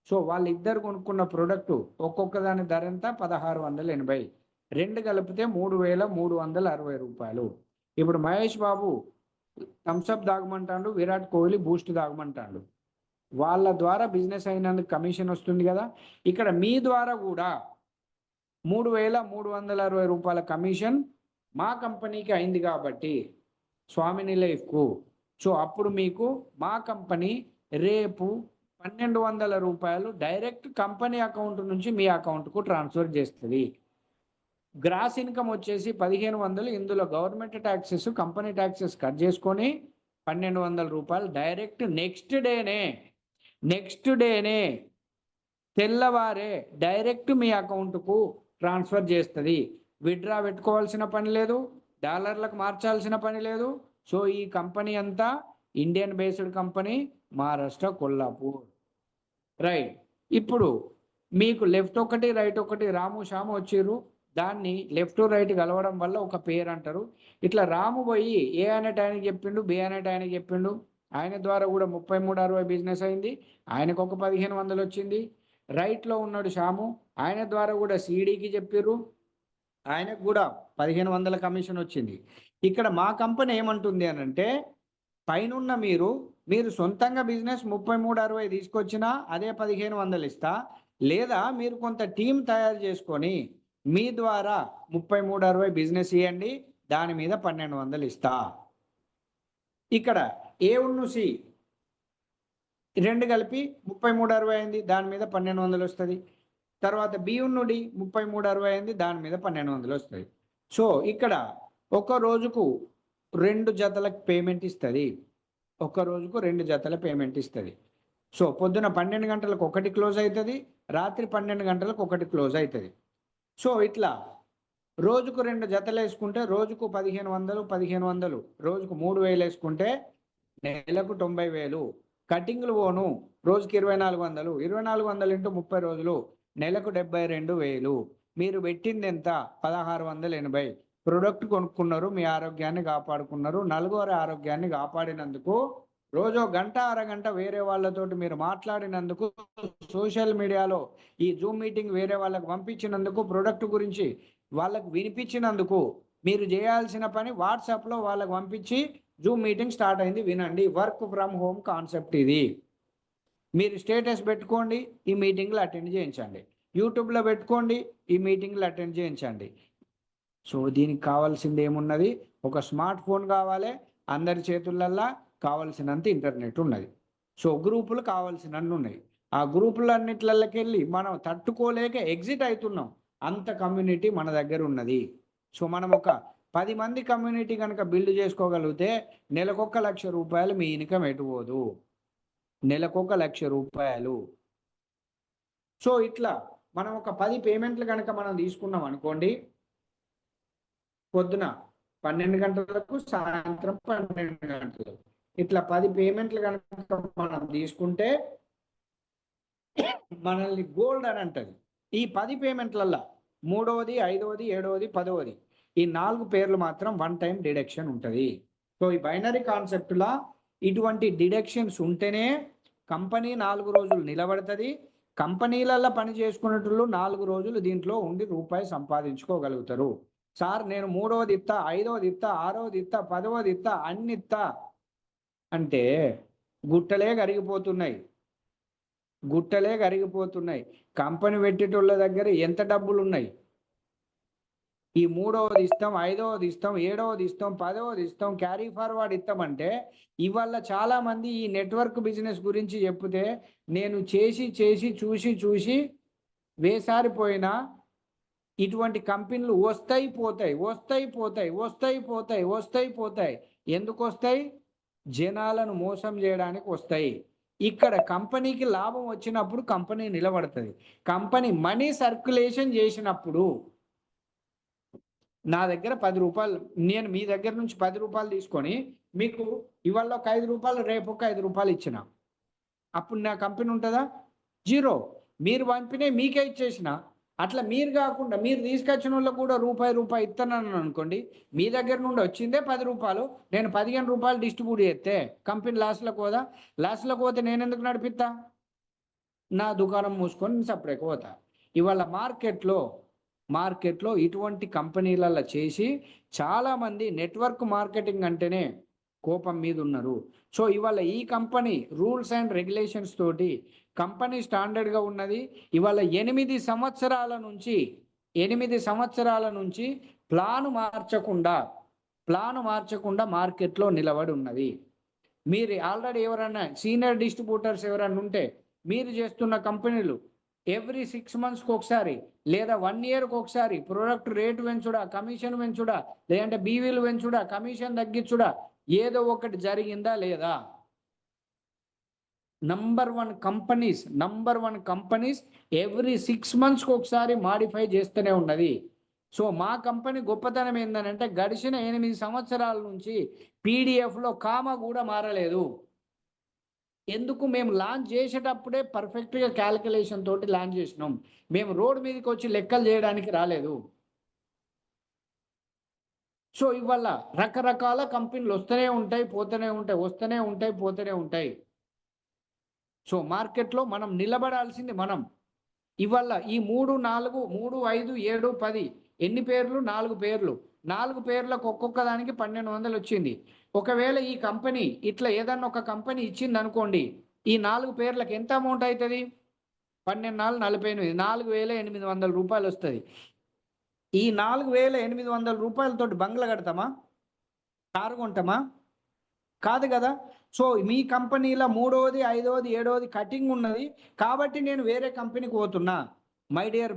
సో వాళ్ళిద్దరు కొనుక్కున్న ప్రోడక్టు ఒక్కొక్క దాని ధర ఎంత? 1680. 2 కలిపితే 3360 రూపాయలు. ఇప్పుడు మహేష్ బాబు థమ్స్అప్ తాగమంటాడు, విరాట్ కోహ్లీ బూస్ట్ తాగమంటాడు. వాళ్ళ ద్వారా బిజినెస్ అయినందుకు కమిషన్ వస్తుంది కదా. ఇక్కడ మీ ద్వారా కూడా 3360 రూపాయల కమిషన్ మా కంపెనీకి అయింది కాబట్టి, స్వామిని లైఫ్కు. సో అప్పుడు మీకు మా కంపెనీ రేపు 1200 రూపాయలు డైరెక్ట్ కంపెనీ అకౌంట్ నుంచి మీ అకౌంట్కు ట్రాన్స్ఫర్ చేస్తుంది. గ్రాస్ ఇన్కమ్ వచ్చేసి 1500. ఇందులో government taxes, company taxes cut చేసుకొని 1200 రూపాయలు డైరెక్ట్ నెక్స్ట్ డేనే తెల్లవారే డైరెక్ట్ మీ అకౌంట్కు ట్రాన్స్ఫర్ చేస్తుంది. విత్డ్రా పెట్టుకోవాల్సిన పని లేదు, డాలర్లకు మార్చాల్సిన పని లేదు. సో ఈ కంపెనీ అంతా Indian based company, Maharashtra, Kollapur. Right. ఇప్పుడు మీకు లెఫ్ట్ ఒకటి రైట్ ఒకటి రాము శ్యాము వచ్చిర్రు, దాన్ని లెఫ్ట్ రైట్ కలవడం వల్ల ఒక పేరు అంటారు. ఇట్లా రాము పోయి ఏ అనేటి ఆయనకి చెప్పిండు, బి అనేటి ఆయనకి చెప్పిండు. ఆయన ద్వారా కూడా 3360 బిజినెస్ అయింది, ఆయనకు ఒక 1500 వచ్చింది. రైట్లో ఉన్నాడు శ్యాము, ఆయన ద్వారా కూడా సిడికి చెప్పిర్రు, ఆయనకు కూడా 1500 కమిషన్ వచ్చింది. ఇక్కడ మా కంపెనీ ఏమంటుంది అని అంటే, పైనున్న మీరు సొంతంగా బిజినెస్ 3360 తీసుకొచ్చినా అదే 1500 ఇస్తా, లేదా మీరు కొంత టీం తయారు చేసుకొని మీ ద్వారా 3360 బిజినెస్ ఇవ్వండి, దాని మీద 1200 ఇస్తా. ఇక్కడ ఏ ఉన్ను సి 2 కలిపి 3360 అయింది, దాని మీద 1200 వస్తుంది. తర్వాత బి ఉన్నుడి 3360 అయింది, దాని మీద 1200 వస్తుంది. సో ఇక్కడ ఒక రోజుకు 2 జతలకు పేమెంట్ ఇస్తుంది. ఒక రోజుకు 2 జతల పేమెంట్ ఇస్తుంది. సో పొద్దున 12 గంటలకు ఒకటి క్లోజ్ అవుతుంది, రాత్రి 12 గంటలకు ఒకటి క్లోజ్ అవుతుంది. సో ఇట్లా రోజుకు 2 జతలు వేసుకుంటే రోజుకు 1500, రోజుకు 3000 వేసుకుంటే నెలకు 90,000. కటింగ్లు పోను రోజుకి 2400, 2400 ఇంటూ 30 రోజులు నెలకు 72,000. మీరు పెట్టింది ఎంత? 1680. ప్రొడక్ట్ కొనుక్కున్నారు, మీ ఆరోగ్యాన్ని కాపాడుకున్నారు, నలుగురి ఆరోగ్యాన్ని కాపాడినందుకు రోజు గంట అరగంట వేరే వాళ్ళతోటి మీరు మాట్లాడినందుకు, సోషల్ మీడియాలో ఈ జూమ్ మీటింగ్ వేరే వాళ్ళకి పంపించినందుకు, ప్రొడక్ట్ గురించి వాళ్ళకు వినిపించినందుకు మీరు చేయాల్సిన పని వాట్సాప్లో వాళ్ళకి పంపించి జూమ్ మీటింగ్ స్టార్ట్ అయింది వినండి. వర్క్ ఫ్రమ్ హోమ్ కాన్సెప్ట్ ఇది. మీరు స్టేటస్ పెట్టుకోండి, ఈ మీటింగ్లు అటెండ్ చేయించండి. యూట్యూబ్లో పెట్టుకోండి, ఈ మీటింగ్లు అటెండ్ చేయించండి. సో దీనికి కావాల్సింది ఏమున్నది? ఒక స్మార్ట్ ఫోన్ కావాలి, అందరి చేతులల్లా కావాల్సినంత ఇంటర్నెట్ ఉన్నది. సో గ్రూపులు కావాల్సినన్ని ఉన్నాయి. ఆ గ్రూపులన్నిట్లకి వెళ్ళి మనం తట్టుకోలేక ఎగ్జిట్ అవుతున్నాం. అంత కమ్యూనిటీ మన దగ్గర ఉన్నది. సో మనం ఒక 10 మంది కమ్యూనిటీ కనుక బిల్డ్ చేసుకోగలిగితే నెలకు 1,00,000 రూపాయలు మీ ఇన్కమ్ ఎటుపోదు. నెలకు 1,00,000 రూపాయలు. సో ఇట్లా మనం ఒక 10 పేమెంట్లు కనుక మనం తీసుకున్నాం అనుకోండి, పొద్దున 12 గంటలకు, సాయంత్రం 12 గంటలకు, ఇట్లా 10 పేమెంట్లు కనుక మనం తీసుకుంటే మనల్ని గోల్డ్ అని అంటది. ఈ 10 పేమెంట్లల్లో 3వది, 5వది, 7వది, 10వది ఈ 4 పేర్లు మాత్రం వన్ టైం డిడక్షన్ ఉంటుంది. సో ఈ బైనరీ కాన్సెప్ట్లో ఇటువంటి డిడక్షన్స్ ఉంటేనే కంపెనీ 4 రోజులు నిలబడుతుంది. కంపెనీలలో పని చేసుకునేటోళ్ళు 4 రోజులు దీంట్లో ఉండి రూపాయి సంపాదించుకోగలుగుతారు. సార్ నేను 3వది ఇస్తా, 5వది ఇస్తా, 6వది ఇస్తా, 10వది ఇస్తా, అన్ని ఇస్తా అంటే గుట్టలే కరిగిపోతున్నాయి. గుట్టలే కరిగిపోతున్నాయి. కంపెనీ పెట్టేటోళ్ళ దగ్గర ఎంత డబ్బులు ఉన్నాయి? ఈ 3వది ఇస్తాం, 5వది ఇస్తాం, 7వది ఇస్తాం, 10వది ఇస్తాం, క్యారీ ఫార్వర్డ్ ఇస్తామంటే ఇవాళ చాలా మంది ఈ నెట్వర్క్ బిజినెస్ గురించి చెప్తే నేను చేసి చేసి చూసి చూసి వేసారిపోయినా ఇటువంటి కంపెనీలు వస్తాయి పోతాయి, వస్తాయి పోతాయి, వస్తాయి పోతాయి, వస్తాయి పోతాయి. ఎందుకు వస్తాయి? జనాలను మోసం చేయడానికి వస్తాయి. ఇక్కడ కంపెనీకి లాభం వచ్చినప్పుడు కంపెనీ నిలబడుతుంది. కంపెనీ మనీ సర్క్యులేషన్ చేసినప్పుడు నా దగ్గర 10 రూపాయలు, నేను మీ దగ్గర నుంచి 10 రూపాయలు తీసుకొని మీకు ఇవాళ ఒక 5 రూపాయలు, రేపు ఒక 5 రూపాయలు ఇచ్చిన, అప్పుడు నా కంపెనీ ఉంటుందా? జీరో. మీరు పంపినే మీకే ఇచ్చేసిన. అట్లా మీరు కాకుండా మీరు తీసుకొచ్చిన వాళ్ళకు కూడా రూపాయి ఇస్తానని అనుకోండి, మీ దగ్గర నుండి వచ్చిందే 10 రూపాయలు, నేను 15 రూపాయలు డిస్ట్రిబ్యూట్ చేస్తే కంపెనీ లాస్లోకి పోదా? లాస్లోకి పోతే నేను ఎందుకు నడిపిస్తా? నా దుకాణం మూసుకొని సపరేట్గా పోతా. ఇవాళ మార్కెట్లో ఇటువంటి కంపెనీలలో చేసి చాలామంది నెట్వర్క్ మార్కెటింగ్ అంటేనే కోపం మీద ఉన్నారు. సో ఇవాళ ఈ కంపెనీ రూల్స్ అండ్ రెగ్యులేషన్స్ తోటి కంపెనీ స్టాండర్డ్గా ఉన్నది. ఇవాళ 8 సంవత్సరాల నుంచి ప్లాను మార్చకుండా మార్కెట్లో నిలబడి ఉన్నది. మీరు ఆల్రెడీ ఎవరైనా సీనియర్ డిస్ట్రిబ్యూటర్స్ ఎవరైనా ఉంటే మీరు చేస్తున్న కంపెనీలు ఎవ్రీ 6 monthsకి ఒకసారి లేదా 1 yearకి ఒకసారి ప్రొడక్ట్ రేటు పెంచుడా, కమిషన్ పెంచుడా, లేదంటే బీవీలు పెంచుడా, కమిషన్ తగ్గించుడా, ఏదో ఒకటి జరిగిందా లేదా? నంబర్ వన్ కంపెనీస్ ఎవ్రీ 6 monthsకి ఒకసారి మాడిఫై చేస్తూనే ఉన్నది. సో మా కంపెనీ గొప్పతనం ఏంటంటే గడిచిన 8 సంవత్సరాల నుంచి పీడిఎఫ్లో కామా కూడా మారలేదు. ఎందుకు? మేము లాంచ్ చేసేటప్పుడే పర్ఫెక్ట్గా క్యాలిక్యులేషన్ తోటి లాంచ్ చేసినాం. మేము రోడ్ మీదకి వచ్చి లెక్కలు చేయడానికి రాలేదు. సో ఇవాళ రకరకాల కంపెనీలు వస్తూనే ఉంటాయి, పోతూనే ఉంటాయి, వస్తూనే ఉంటాయి, పోతూనే ఉంటాయి. సో మార్కెట్లో మనం నిలబడాల్సింది మనం. ఇవాళ ఈ 3, 4, 3, 5, 7, 10 ఎన్ని పేర్లు? 4 పేర్లు. 4 పేర్లకు ఒక్కొక్క దానికి 1,200 వచ్చింది. ఒకవేళ ఈ కంపెనీ ఇట్లా ఏదన్నా ఒక కంపెనీ ఇచ్చింది అనుకోండి, ఈ 4 పేర్లకు ఎంత అమౌంట్ అవుతుంది? 12, 48, 4,800 రూపాయలు వస్తుంది. ఈ 4,800 రూపాయలతోటి బంగ్లా కడతామా? కారు కొంటామా? కాదు కదా. సో మీ కంపెనీలో 3వది, 5వది, 7వది కటింగ్ ఉన్నది కాబట్టి నేను వేరే కంపెనీకి పోతున్నా. My dear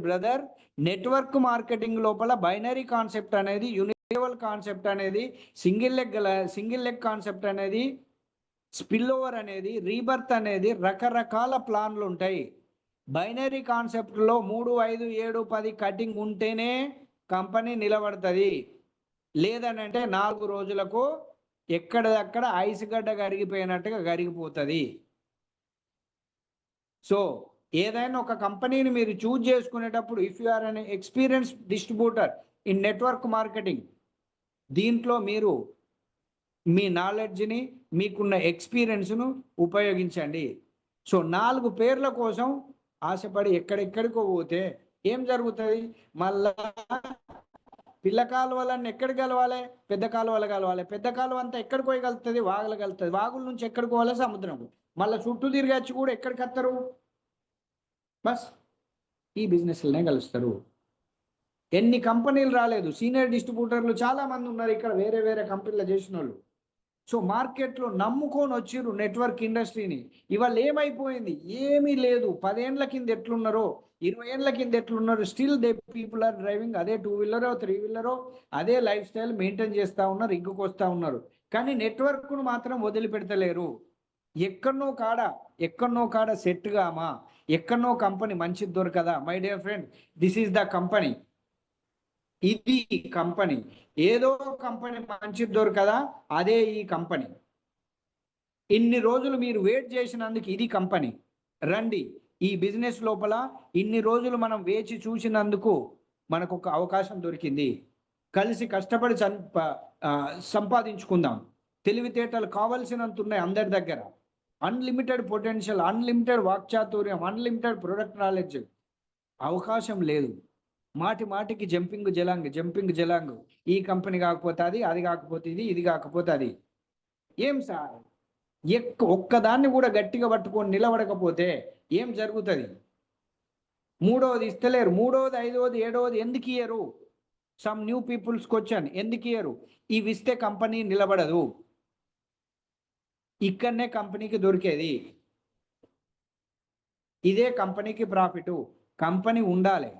brother, network marketing లోపల బైనరీ కాన్సెప్ట్ అనేది, యూనివర్సల్ కాన్సెప్ట్ అనేది, సింగిల్ లెగ్ కాన్సెప్ట్ అనేది స్పిల్ ఓవర్ అనేది, రీబర్త్ అనేది రకరకాల ప్లాన్లు ఉంటాయి. బైనరీ కాన్సెప్ట్లో 3, 5, 7, 10 కటింగ్ ఉంటేనే కంపెనీ నిలబడుతుంది. లేదనంటే 4 రోజులకు ఎక్కడదక్కడ ఐస్ గడ్డ కరిగిపోయినట్టుగా కరిగిపోతుంది. సో ఏదైనా ఒక కంపెనీని మీరు చూజ్ చేసుకునేటప్పుడు, if you are an experience distributor in network marketing, దీంట్లో మీరు మీ నాలెడ్జ్ని, మీకున్న ఎక్స్పీరియన్స్ను ఉపయోగించండి. సో 4 పేర్ల కోసం ఆశపడి ఎక్కడెక్కడికో పోతే ఏం జరుగుతుంది? మళ్ళా పిల్ల కాలువలన్నీ ఎక్కడికి కలవాలి? పెద్ద కాలువలు కలవాలి. పెద్ద కాలువ అంతా ఎక్కడికి పోయి కలుస్తుంది? వాగులు కలుస్తుంది. వాగుల నుంచి ఎక్కడికి పోవాలి? సముద్రం. మళ్ళీ చుట్టూ తిరిగచ్చి కూడా ఎక్కడికి వస్తారు? బస్ ఈ బిజినెస్లనే కలుస్తారు. ఎన్ని కంపెనీలు రాలేదు, సీనియర్ డిస్ట్రిబ్యూటర్లు చాలా మంది ఉన్నారు ఇక్కడ, వేరే వేరే కంపెనీలు చేసిన వాళ్ళు. సో మార్కెట్లో నమ్ముకొని వచ్చిర్రు నెట్వర్క్ ఇండస్ట్రీని. ఇవాళ ఏమైపోయింది? ఏమీ లేదు. 10 ఏళ్ల కింద ఎట్లున్నారో, 20 ఏళ్ల కింద ఎట్లున్నారు, still they people are driving అదే 2 వీలరో 3 వీలరో, అదే లైఫ్ స్టైల్ మెయింటైన్ చేస్తూ ఉన్నారు, ఇంకొక వస్తూ ఉన్నారు. కానీ నెట్వర్క్ను మాత్రం వదిలిపెడతలేరు. ఎక్కడనో కాడ సెట్ గామా, ఎక్కడనో కంపెనీ మంచిది దొరకదా? My dear friend, this is the company. ఇది కంపెనీ. ఏదో కంపెనీ మంచిది దొరకదా? అదే ఈ కంపెనీ. ఇన్ని రోజులు మీరు వెయిట్ చేసినందుకు ఇది కంపెనీ. రండి, ఈ బిజినెస్ లోపల ఇన్ని రోజులు మనం వేచి చూసినందుకు మనకు ఒక అవకాశం దొరికింది. కలిసి కష్టపడి సంపాదించుకుందాం. తెలివితేటలు కావాల్సినంత ఉన్నాయి అందరి దగ్గర. అన్లిమిటెడ్ పొటెన్షియల్, అన్లిమిటెడ్ వాక్చాతుర్యం, అన్లిమిటెడ్ ప్రొడక్ట్ నాలెడ్జ్. అవకాశం లేదు. మాటికి జంపింగ్ జలాంగ్. ఈ కంపెనీ కాకపోతే అది, అది కాకపోతే ఇది, ఇది కాకపోతే అది. ఏం సార్, ఒక్కదాన్ని కూడా గట్టిగా పట్టుకొని నిలబడకపోతే ఏం జరుగుతుంది? మూడోది ఇస్తలేరు. మూడోది, ఐదోది, ఏడోది ఎందుకు ఇయ్యరు? సమ్ న్యూ పీపుల్స్ క్వశ్చన్, ఎందుకు ఇయ్యరు? ఇవి ఇస్తే కంపెనీ నిలబడదు. ఇక్కడనే కంపెనీకి దొరికేది. ఇదే కంపెనీకి ప్రాఫిట్. కంపెనీ ఉండాలి.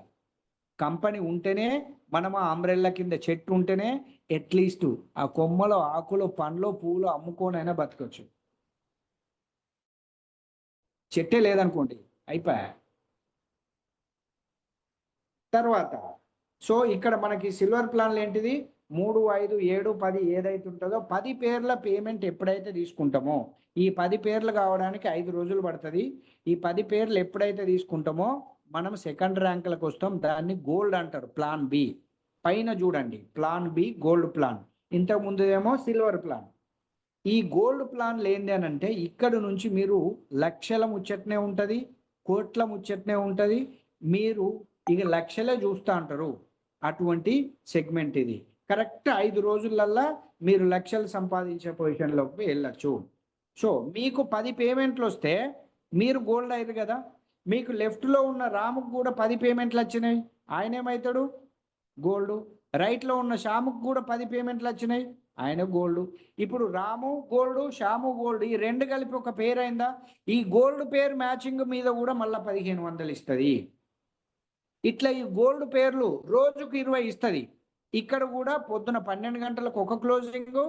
కంపెనీ ఉంటేనే మనం ఆ అంబ్రెల్లా కింద చెట్టు ఉంటేనే అట్లీస్ట్ ఆ కొమ్మలో, ఆకులు, పండ్లు, పూలు అమ్ముకోనైనా బతకొచ్చు. చెట్టే లేదనుకోండి, అయిపోయా. తర్వాత సో ఇక్కడ మనకి సిల్వర్ ప్లాన్లు ఏంటిది? 3, 5, 7, 10 ఏదైతే ఉంటుందో 10 పేర్ల పేమెంట్ ఎప్పుడైతే తీసుకుంటామో, ఈ 10 పేర్లు కావడానికి 5 రోజులు పడుతుంది. ఈ 10 పేర్లు ఎప్పుడైతే తీసుకుంటామో మనం సెకండ్ ర్యాంకులకు వస్తాం. దాన్ని గోల్డ్ అంటారు, ప్లాన్ బి. పైన చూడండి, ప్లాన్ బి గోల్డ్ ప్లాన్. ఇంతకు ముందుదేమో సిల్వర్ ప్లాన్. ఈ గోల్డ్ ప్లాన్లు ఏంది అని అంటే, ఇక్కడ నుంచి మీరు లక్షల ముచ్చటనే ఉంటుంది, కోట్ల ముచ్చటనే ఉంటుంది. మీరు ఇక లక్షలే చూస్తూ అంటారు. అటువంటి సెగ్మెంట్ ఇది. కరెక్ట్ 5 రోజులల్లా మీరు లక్షలు సంపాదించే పొజిషన్లోకి వెళ్ళచ్చు. సో మీకు 10 పేమెంట్లు వస్తే మీరు గోల్డ్ అయ్యారు కదా. మీకు లెఫ్ట్లో ఉన్న రాముకు కూడా 10 పేమెంట్లు వచ్చినాయి, ఆయన ఏమవుతాడు? గోల్డ్. రైట్లో ఉన్న శ్యాముకు కూడా 10 పేమెంట్లు వచ్చినాయి, ఆయన గోల్డ్. ఇప్పుడు రాము గోల్డ్, శ్యాము గోల్డ్, ఈ రెండు కలిపి ఒక పేరు అయిందా? ఈ గోల్డ్ పేరు మ్యాచింగ్ మీద కూడా మళ్ళీ 1500 ఇస్తుంది. ఇట్లా ఈ గోల్డ్ పేర్లు రోజుకు 20 ఇస్తుంది. ఇక్కడ కూడా పొద్దున 12 గంటలకు ఒక క్లోజింగ్,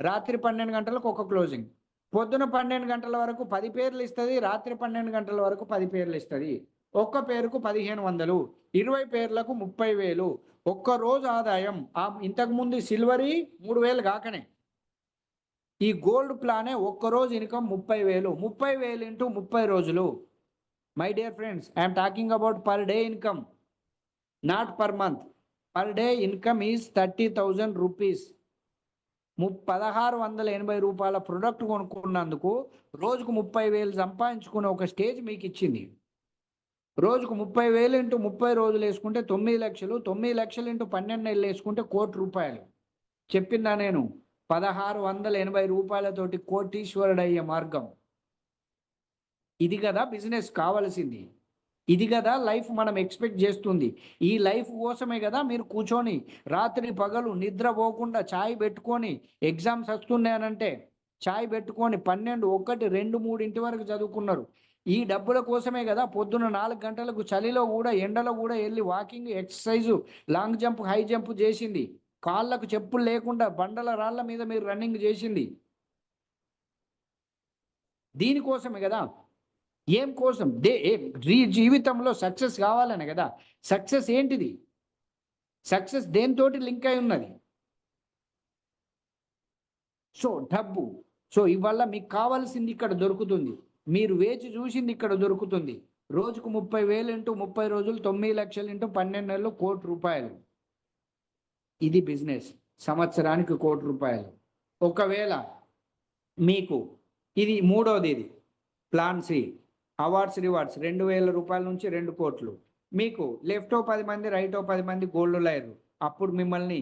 రాత్రి 12 గంటలకు ఒక క్లోజింగ్. పొద్దున 12 గంటల వరకు 10 పేర్లు ఇస్తుంది, రాత్రి 12 గంటల వరకు 10 పేర్లు ఇస్తుంది. ఒక్క పేరుకు 1500, 20 పేర్లకు 30,000. ఒక్క రోజు ఆదాయం ఇంతకుముందు సిల్వరీ 3,000 కాకనే ఈ గోల్డ్ ప్లానే ఒక్కరోజు ఇన్కమ్ 30,000. 30,000 ఇంటూ 30 రోజులు. My dear friends, I'm talking about per day income, not per month. Per day income is 30,000 rupees. 1,680 రూపాయల ప్రొడక్ట్ కొనుక్కున్నందుకు రోజుకు 30,000 సంపాదించుకునే ఒక స్టేజ్ మీకు ఇచ్చింది. రోజుకు 30,000 ఇంటూ 30 రోజులు వేసుకుంటే 9 లక్షలు. 9 లక్షలు ఇంటూ 12 నెలలు వేసుకుంటే 1 కోటి రూపాయలు. చెప్పిందా నేను? 1,680 రూపాయలతోటి కోటీశ్వరుడు అయ్యే మార్గం. ఇది కదా బిజినెస్ కావాల్సింది. ఇది కదా లైఫ్ మనం ఎక్స్పెక్ట్ చేస్తుంది. ఈ లైఫ్ కోసమే కదా మీరు కూర్చొని రాత్రి పగలు నిద్రపోకుండా ఛాయ్ పెట్టుకొని, ఎగ్జామ్స్ వస్తున్నాయనంటే ఛాయ్ పెట్టుకొని 12, 1, 2, 3 వరకు చదువుకున్నారు. ఈ డబ్బుల కోసమే కదా పొద్దున 4 గంటలకు చలిలో కూడా, ఎండలో కూడా వెళ్ళి walking, exercise, long jump, high jump చేసింది. కాళ్ళకు చెప్పులు లేకుండా బండల రాళ్ళ మీద మీరు రన్నింగ్ చేసింది. దీనికోసమే కదా. ఏం కోసం? జీవితంలో సక్సెస్ కావాలనే కదా. సక్సెస్ ఏంటిది? సక్సెస్ దేనితోటి లింక్ అయి ఉన్నది? సో డబ్బు. సో ఇవాళ మీకు కావాల్సింది ఇక్కడ దొరుకుతుంది, మీరు వేచి చూసింది ఇక్కడ దొరుకుతుంది. రోజుకు 30,000 ఇంటూ 30 రోజులు 9 లక్షలు ఇంటూ 12 నెలలు ₹1,00,00,000. ఇది బిజినెస్. సంవత్సరానికి ₹1,00,00,000. ఒకవేళ మీకు ఇది మూడోది, ఇది ప్లాన్ సి, అవార్డ్స్ రివార్డ్స్ ₹2,000 నుంచి 2 కోట్లు. మీకు లెఫ్టో 10 మంది, రైటో 10 మంది గోల్డ్ లాయర్, అప్పుడు మిమ్మల్ని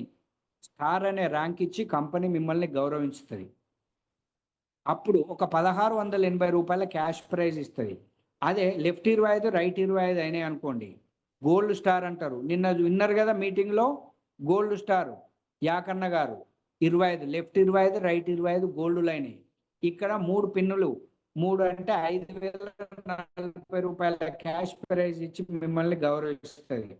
స్టార్ అనే ర్యాంక్ ఇచ్చి కంపెనీ మిమ్మల్ని గౌరవించుతుంది. అప్పుడు ఒక ₹1,680 క్యాష్ ప్రైజ్ ఇస్తుంది. అదే లెఫ్ట్ 25 రైట్ 25 అయినాయి అనుకోండి, గోల్డ్ స్టార్ అంటారు. నిన్న విన్నారు కదా మీటింగ్లో, గోల్డ్ స్టార్ యాకన్న గారు 25, లెఫ్ట్ 25 రైట్ 25 గోల్డ్ అయినాయి. ఇక్కడ 3 పిన్నులు, 3 అంటే ₹5,040 క్యాష్ ప్రైజ్ ఇచ్చి మిమ్మల్ని గౌరవిస్తుంది.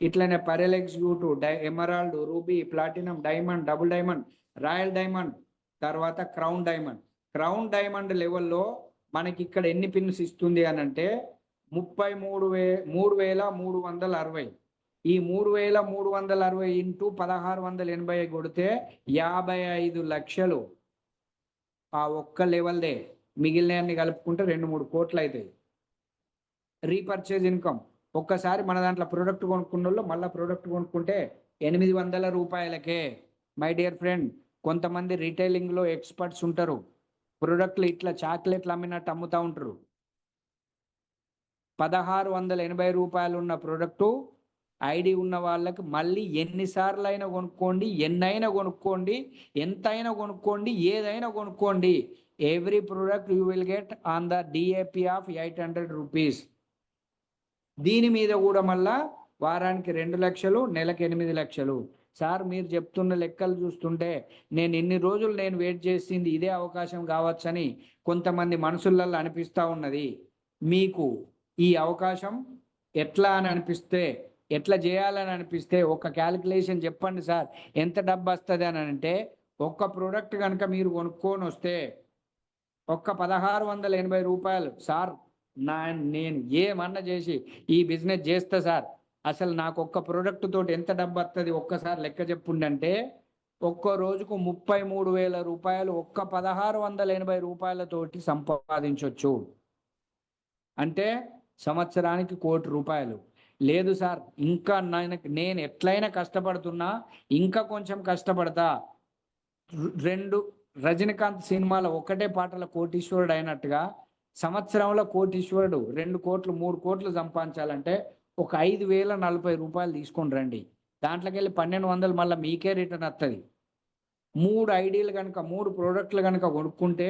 ఇట్లనే pearl executive, emerald, ruby, platinum, diamond, double diamond, royal diamond, తర్వాత క్రౌన్ డైమండ్. క్రౌన్ డైమండ్ లెవెల్లో మనకి ఇక్కడ ఎన్ని పిన్స్ ఇస్తుంది అని అంటే 3,360. ఈ 3,360 ఇంటూ 1,680 కొడితే 55 లక్షలు ఆ ఒక్క లెవెల్దే. మిగిలినవన్నీ కలుపుకుంటే 2-3 కోట్లు అవుతాయి. రీపర్చేజ్ ఇన్కమ్, ఒక్కసారి మన దాంట్లో ప్రోడక్ట్ కొనుక్కున్న వాళ్ళు మళ్ళీ ప్రోడక్ట్ కొనుక్కుంటే ₹800. మై డియర్ ఫ్రెండ్, కొంతమంది రీటైలింగ్లో ఎక్స్పర్ట్స్ ఉంటారు, ప్రోడక్ట్లు ఇట్లా చాక్లెట్లు అమ్మినట్టు అమ్ముతూ ఉంటారు. ₹1,680 ఉన్న ప్రోడక్టు ఐడి ఉన్న వాళ్ళకి మళ్ళీ ఎన్నిసార్లు అయినా కొనుక్కోండి, ఎన్నైనా కొనుక్కోండి, ఎంతైనా కొనుక్కోండి, ఏదైనా కొనుక్కోండి, every product you will get on the DAP of ₹800. దీని మీద కూడా మళ్ళా వారానికి 2 లక్షలు, నెలకు 8 లక్షలు. సార్ మీరు చెప్తున్న లెక్కలు చూస్తుంటే నేను ఇన్ని రోజులు నేను వెయిట్ చేసింది ఇదే అవకాశం కావచ్చని కొంతమంది మనసులలో అనిపిస్తూ ఉన్నది. మీకు ఈ అవకాశం ఎట్లా అని అనిపిస్తే, ఎట్లా చేయాలని అనిపిస్తే ఒక క్యాలిక్యులేషన్ చెప్పండి సార్, ఎంత డబ్బు వస్తుంది అని అంటే, ఒక్క ప్రోడక్ట్ కనుక మీరు కొనుక్కొని వస్తే ఒక్క ₹1,680 సార్, నేను ఏమన్నా చేసి ఈ బిజినెస్ చేస్తా సార్, అసలు నాకు ఒక్క ప్రోడక్ట్ తోటి ఎంత డబ్బు వస్తుంది ఒక్కసారి లెక్క చెప్పుండంటే, ఒక్క రోజుకు ₹33,000 ఒక్క ₹1,680 సంపాదించవచ్చు. అంటే సంవత్సరానికి ₹1,00,00,000. లేదు సార్, ఇంకా నేను ఎట్లయినా కష్టపడుతున్నా, ఇంకా కొంచెం కష్టపడతా, 2 రజనీకాంత్ సినిమాలో ఒకటే పాటల కోటీశ్వరుడు అయినట్టుగా సంవత్సరంలో కోటీశ్వరుడు 2 కోట్లు 3 కోట్లు సంపాదించాలంటే ఒక ₹5,040 తీసుకొని రండి. దాంట్లోకి వెళ్ళి 1,200 మళ్ళీ మీకే రిటర్న్ వస్తుంది. 3 ఐడీలు కనుక 3 ప్రోడక్ట్లు కనుక కొనుక్కుంటే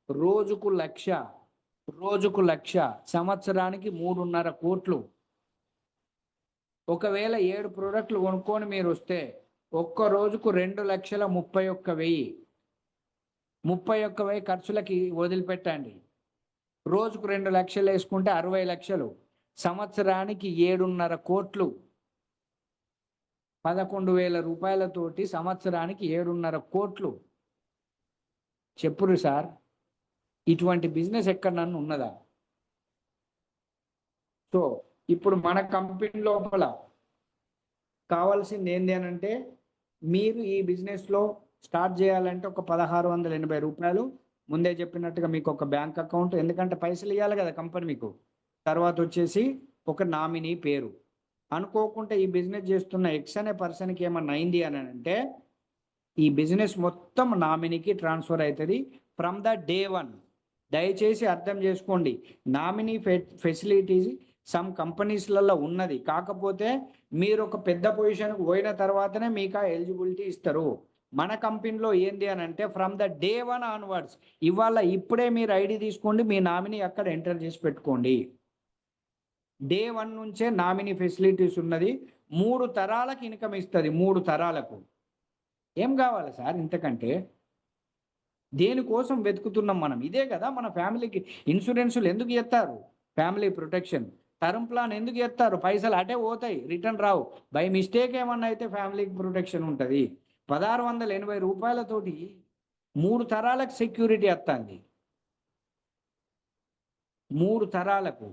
రోజుకు 1,00,000, సంవత్సరానికి 3.5 కోట్లు. ఒకవేళ 7 ప్రోడక్ట్లు కొనుక్కొని మీరు వస్తే ఒక్క రోజుకు 2,31,000. 31,000 ఖర్చులకి వదిలిపెట్టండి. రోజుకు 2 లక్షలు వేసుకుంటే 60 లక్షలు, సంవత్సరానికి 7.5 కోట్లు. ₹11,000 సంవత్సరానికి 7.5 కోట్లు. చెప్పురు సార్, ఇటువంటి బిజినెస్ ఎక్కడన్నా ఉన్నదా? సో ఇప్పుడు మన కంపెనీ లోపల కావాల్సింది ఏంటి అని అంటే, మీరు ఈ బిజినెస్లో స్టార్ట్ చేయాలంటే ఒక ₹1,680 ముందే చెప్పినట్టుగా మీకు ఒక బ్యాంక్ అకౌంట్, ఎందుకంటే పైసలు ఇవ్వాలి కదా కంపెనీ మీకు. తర్వాత వచ్చేసి ఒక నామినీ పేరు. అనుకోకుండా ఈ బిజినెస్ చేస్తున్న ఎక్స్ అనే పర్సన్కి ఏమన్నా అయింది అని అంటే ఈ బిజినెస్ మొత్తం నామినీకి ట్రాన్స్ఫర్ అవుతుంది ఫ్రమ్ ద డే 1. దయచేసి అర్థం చేసుకోండి, నామినీ ఫెసిలిటీస్ సమ్ కంపెనీస్లలో ఉన్నది, కాకపోతే మీరు ఒక పెద్ద పొజిషన్కి పోయిన తర్వాతనే మీకు ఆ ఎలిజిబిలిటీ ఇస్తారు. మన కంపెనీలో ఏంది అని అంటే ఫ్రమ్ ద డే 1 ఆన్వర్డ్స్, ఇప్పుడే మీరు ఐడి తీసుకోండి, మీ నామినీ అక్కడ ఎంటర్ చేసి పెట్టుకోండి. డే 1 నుంచే నామినీ ఫెసిలిటీస్ ఉన్నది. 3 తరాలకు ఇన్కమ్ ఇస్తుంది. 3 తరాలకు. ఏం కావాలి సార్ ఇంతకంటే? దేనికోసం వెతుకుతున్నాం మనం? ఇదే కదా మన ఫ్యామిలీకి ఇన్సూరెన్సులు ఎందుకు చేస్తారు? Family protection. టర్మ్ ప్లాన్ ఎందుకు చేస్తారు? పైసలు అటే పోతాయి, రిటర్న్ రావు. బై మిస్టేక్ ఏమన్నా అయితే ఫ్యామిలీకి ప్రొటెక్షన్ ఉంటుంది. ₹1,680 3 తరాలకు సెక్యూరిటీ వస్తుంది. 3 తరాలకు.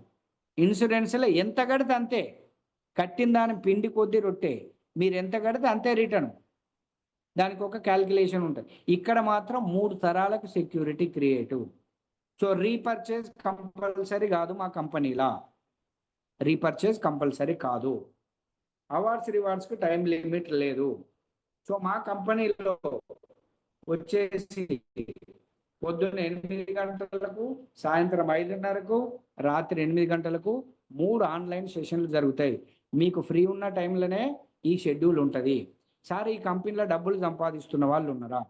ఇన్సూరెన్స్లో ఎంత కడితే అంతే, కట్టిన దాని పిండి కొద్ది రొట్టె, మీరు ఎంత కడితే అంతే రిటర్న్. దానికి ఒక క్యాల్కులేషన్ ఉంటుంది. ఇక్కడ మాత్రం 3 తరాలకు security creative. So repurchase compulsory కాదు మా కంపెనీలా, రీపర్చేజ్ కంపల్సరీ కాదు. అవార్డ్స్ రివార్డ్స్కి టైం లిమిట్ లేదు. సో మా కంపెనీలో వచ్చేసి పొద్దున్న 8 గంటలకు, సాయంత్రం 5:30కు, రాత్రి 8 గంటలకు 3 ఆన్లైన్ సెషన్లు జరుగుతాయి. మీకు ఫ్రీ ఉన్న టైంలోనే ఈ షెడ్యూల్ ఉంటుంది. సార్ ఈ కంపెనీలో డబ్బులు సంపాదిస్తున్న వాళ్ళు ఉన్నారా?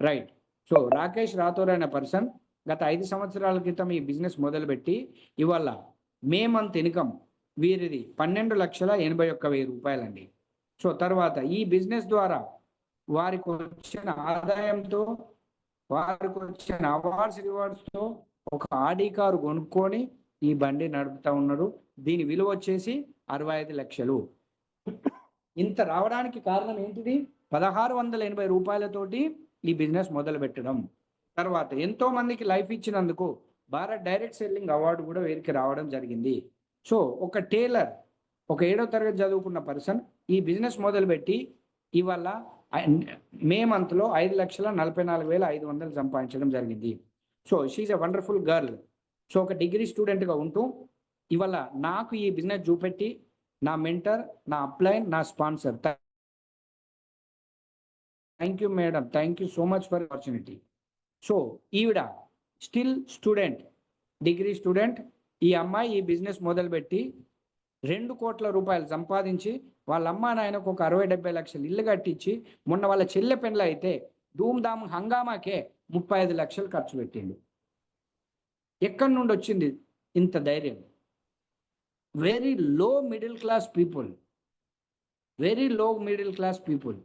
రైట్. సో రాకేష్ రాథోర్ అనే పర్సన్ గత 5 సంవత్సరాల క్రితం ఈ బిజినెస్ మొదలుపెట్టి ఇవాళ మే మంత్ ఇన్కమ్ వీరిది 12,81,000 రూపాయలండి. సో తర్వాత ఈ బిజినెస్ ద్వారా వారికి వచ్చిన ఆదాయంతో, వారికి వచ్చిన అవార్డ్స్ రివార్డ్స్తో ఒక ఆడి కారు కొనుక్కొని ఈ బండి నడుపుతా ఉన్నారు. దీని విలువ వచ్చేసి 65 లక్షలు. ఇంత రావడానికి కారణం ఏంటిది? 1,680 రూపాయలతోటి ఈ బిజినెస్ మొదలు పెట్టడం. తర్వాత ఎంతో మందికి లైఫ్ ఇచ్చినందుకు భారత్ డైరెక్ట్ సెల్లింగ్ అవార్డు కూడా వీరికి రావడం జరిగింది. సో ఒక టైలర్, ఒక 7వ తరగతి చదువుకున్న పర్సన్ ఈ బిజినెస్ మొదలుపెట్టి ఇవాళ మే మంత్లో 5,44,500 సంపాదించడం జరిగింది. So she's a wonderful girl. So ఒక డిగ్రీ స్టూడెంట్గా ఉంటూ ఇవాళ నాకు ఈ బిజినెస్ చూపెట్టి నా మెంటర్, నా అప్లైన్, నా sponsor. Thank you madam, thank you so much for opportunity. So ఈవిడ స్టిల్ స్టూడెంట్, డిగ్రీ స్టూడెంట్. ఈ అమ్మాయి ఈ బిజినెస్ మొదలుపెట్టి 2 కోట్ల రూపాయలు సంపాదించి వాళ్ళ అమ్మ నాయనకు ఒక 60-70 లక్షలు ఇల్లు కట్టించి, మొన్న వాళ్ళ చెల్లె పెళ్ళి అయితే ధూమ్ధామ్ హంగామాకే 35 లక్షలు ఖర్చు పెట్టిండు. ఎక్కడి నుండి వచ్చింది ఇంత ధైర్యం? Very low middle class people, very low middle class people.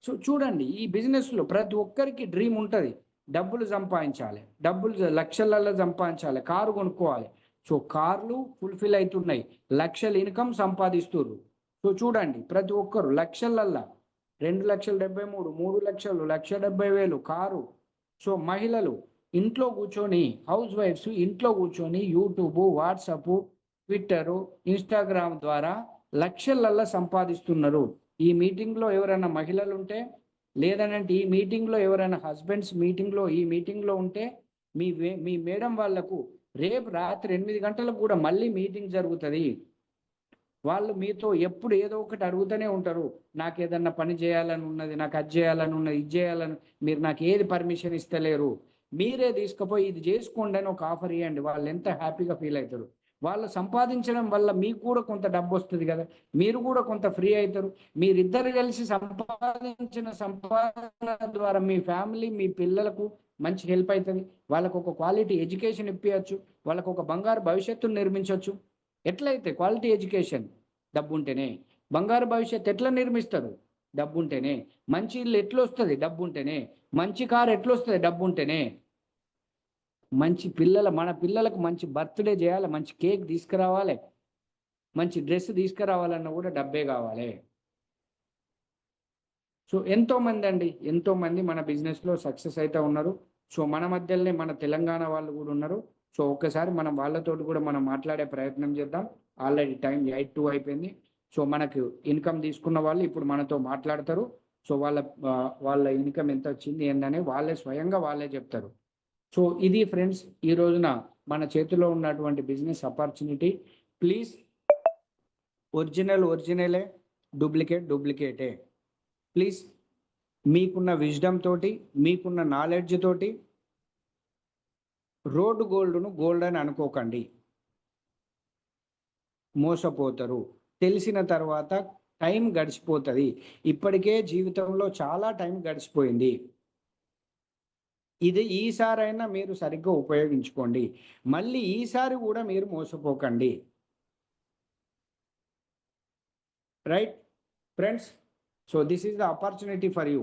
So చూడండి, ఈ బిజినెస్లో ప్రతి ఒక్కరికి డ్రీమ్ ఉంటుంది. డబ్బులు సంపాదించాలి, డబ్బులు లక్షలలో సంపాదించాలి, కారు కొనుక్కోవాలి. సో కార్లు ఫుల్ఫిల్ అవుతున్నాయి, లక్షల ఇన్కమ్ సంపాదిస్తున్నారు. సో చూడండి ప్రతి ఒక్కరు లక్షలల్లా 2,73,000, 3 లక్షలు, 1,70,000 కారు. సో మహిళలు ఇంట్లో కూర్చొని, హౌస్ వైఫ్స్ ఇంట్లో కూర్చొని యూట్యూబ్, వాట్సాప్, ట్విట్టరు, ఇన్స్టాగ్రామ్ ద్వారా లక్షలల్లా సంపాదిస్తున్నారు. ఈ మీటింగ్లో ఎవరైనా మహిళలు ఉంటే, లేదనంటే ఈ మీటింగ్లో ఎవరైనా హస్బెండ్స్ మీటింగ్లో ఈ మీటింగ్లో ఉంటే మీ మేడం వాళ్లకు రేపు రాత్రి 8 గంటలకు కూడా మళ్ళీ మీటింగ్ జరుగుతుంది. వాళ్ళు మీతో ఎప్పుడు ఏదో ఒకటి అడుగుతూనే ఉంటారు. నాకు ఏదన్నా పని చేయాలని ఉన్నది, నాకు అది చేయాలని ఉన్నది, ఇది చేయాలని, మీరు నాకు ఏది పర్మిషన్ ఇస్తలేరు, మీరే తీసుకుపోయి ఇది చేసుకోండి అని ఒక ఆఫర్ ఇవ్వండి. వాళ్ళు ఎంత హ్యాపీగా ఫీల్ అవుతారు. వాళ్ళు సంపాదించడం వల్ల మీకు కూడా కొంత డబ్బు వస్తుంది కదా, మీరు కూడా కొంత ఫ్రీ అవుతారు. మీరిద్దరు కలిసి సంపాదించిన సంపాదన ద్వారా మీ ఫ్యామిలీ, మీ పిల్లలకు మంచి హెల్ప్ అవుతుంది. వాళ్ళకు ఒక క్వాలిటీ ఎడ్యుకేషన్ ఇప్పించవచ్చు, వాళ్ళకు ఒక బంగారు భవిష్యత్తును నిర్మించవచ్చు. ఎట్లయితే క్వాలిటీ ఎడ్యుకేషన్ డబ్బు ఉంటేనే, బంగారు భవిష్యత్తు ఎట్లా నిర్మిస్తారు? డబ్బు ఉంటేనే. మంచి ఇల్లు ఎట్లా వస్తుంది? డబ్బు ఉంటేనే. మంచి కారు ఎట్లా వస్తుంది? డబ్బు ఉంటేనే. మంచి మన పిల్లలకు మంచి బర్త్డే చేయాలి, మంచి కేక్ తీసుకురావాలి, మంచి డ్రెస్ తీసుకురావాలన్నా కూడా డబ్బే కావాలి. సో ఎంతో మంది మన బిజినెస్లో సక్సెస్ అయితే ఉన్నారు. సో మన మధ్యలోనే మన తెలంగాణ వాళ్ళు కూడా ఉన్నారు. సో ఒక్కసారి మనం వాళ్ళతోటి కూడా మనం మాట్లాడే ప్రయత్నం చేద్దాం. ఆల్రెడీ టైం 8:02 అయిపోయింది. సో మనకు ఇన్కమ్ తీసుకున్న వాళ్ళు ఇప్పుడు మనతో మాట్లాడతారు. సో వాళ్ళ ఇన్కమ్ ఎంత వచ్చింది ఏందని వాళ్ళే స్వయంగా వాళ్ళే చెప్తారు. సో ఇది ఫ్రెండ్స్, ఈ రోజున మన చేతిలో ఉన్నటువంటి బిజినెస్ ఆపర్చునిటీ. ప్లీజ్ ఒరిజినలే, డూప్లికేటే. ప్లీజ్ మీకున్న విజ్డమ్ తోటి, మీకున్న నాలెడ్జ్ తోటి రోడ్డు గోల్డ్ను గోల్డ్ అని అనుకోకండి, మోసపోతారు. తెలిసిన తర్వాత టైం గడిచిపోతుంది. ఇప్పటికే జీవితంలో చాలా టైం గడిచిపోయింది. ఇది ఈసారైనా మీరు సరిగ్గా ఉపయోగించుకోండి. మళ్ళీ ఈసారి కూడా మీరు మోసపోకండి. Right friends? So this is the opportunity for you,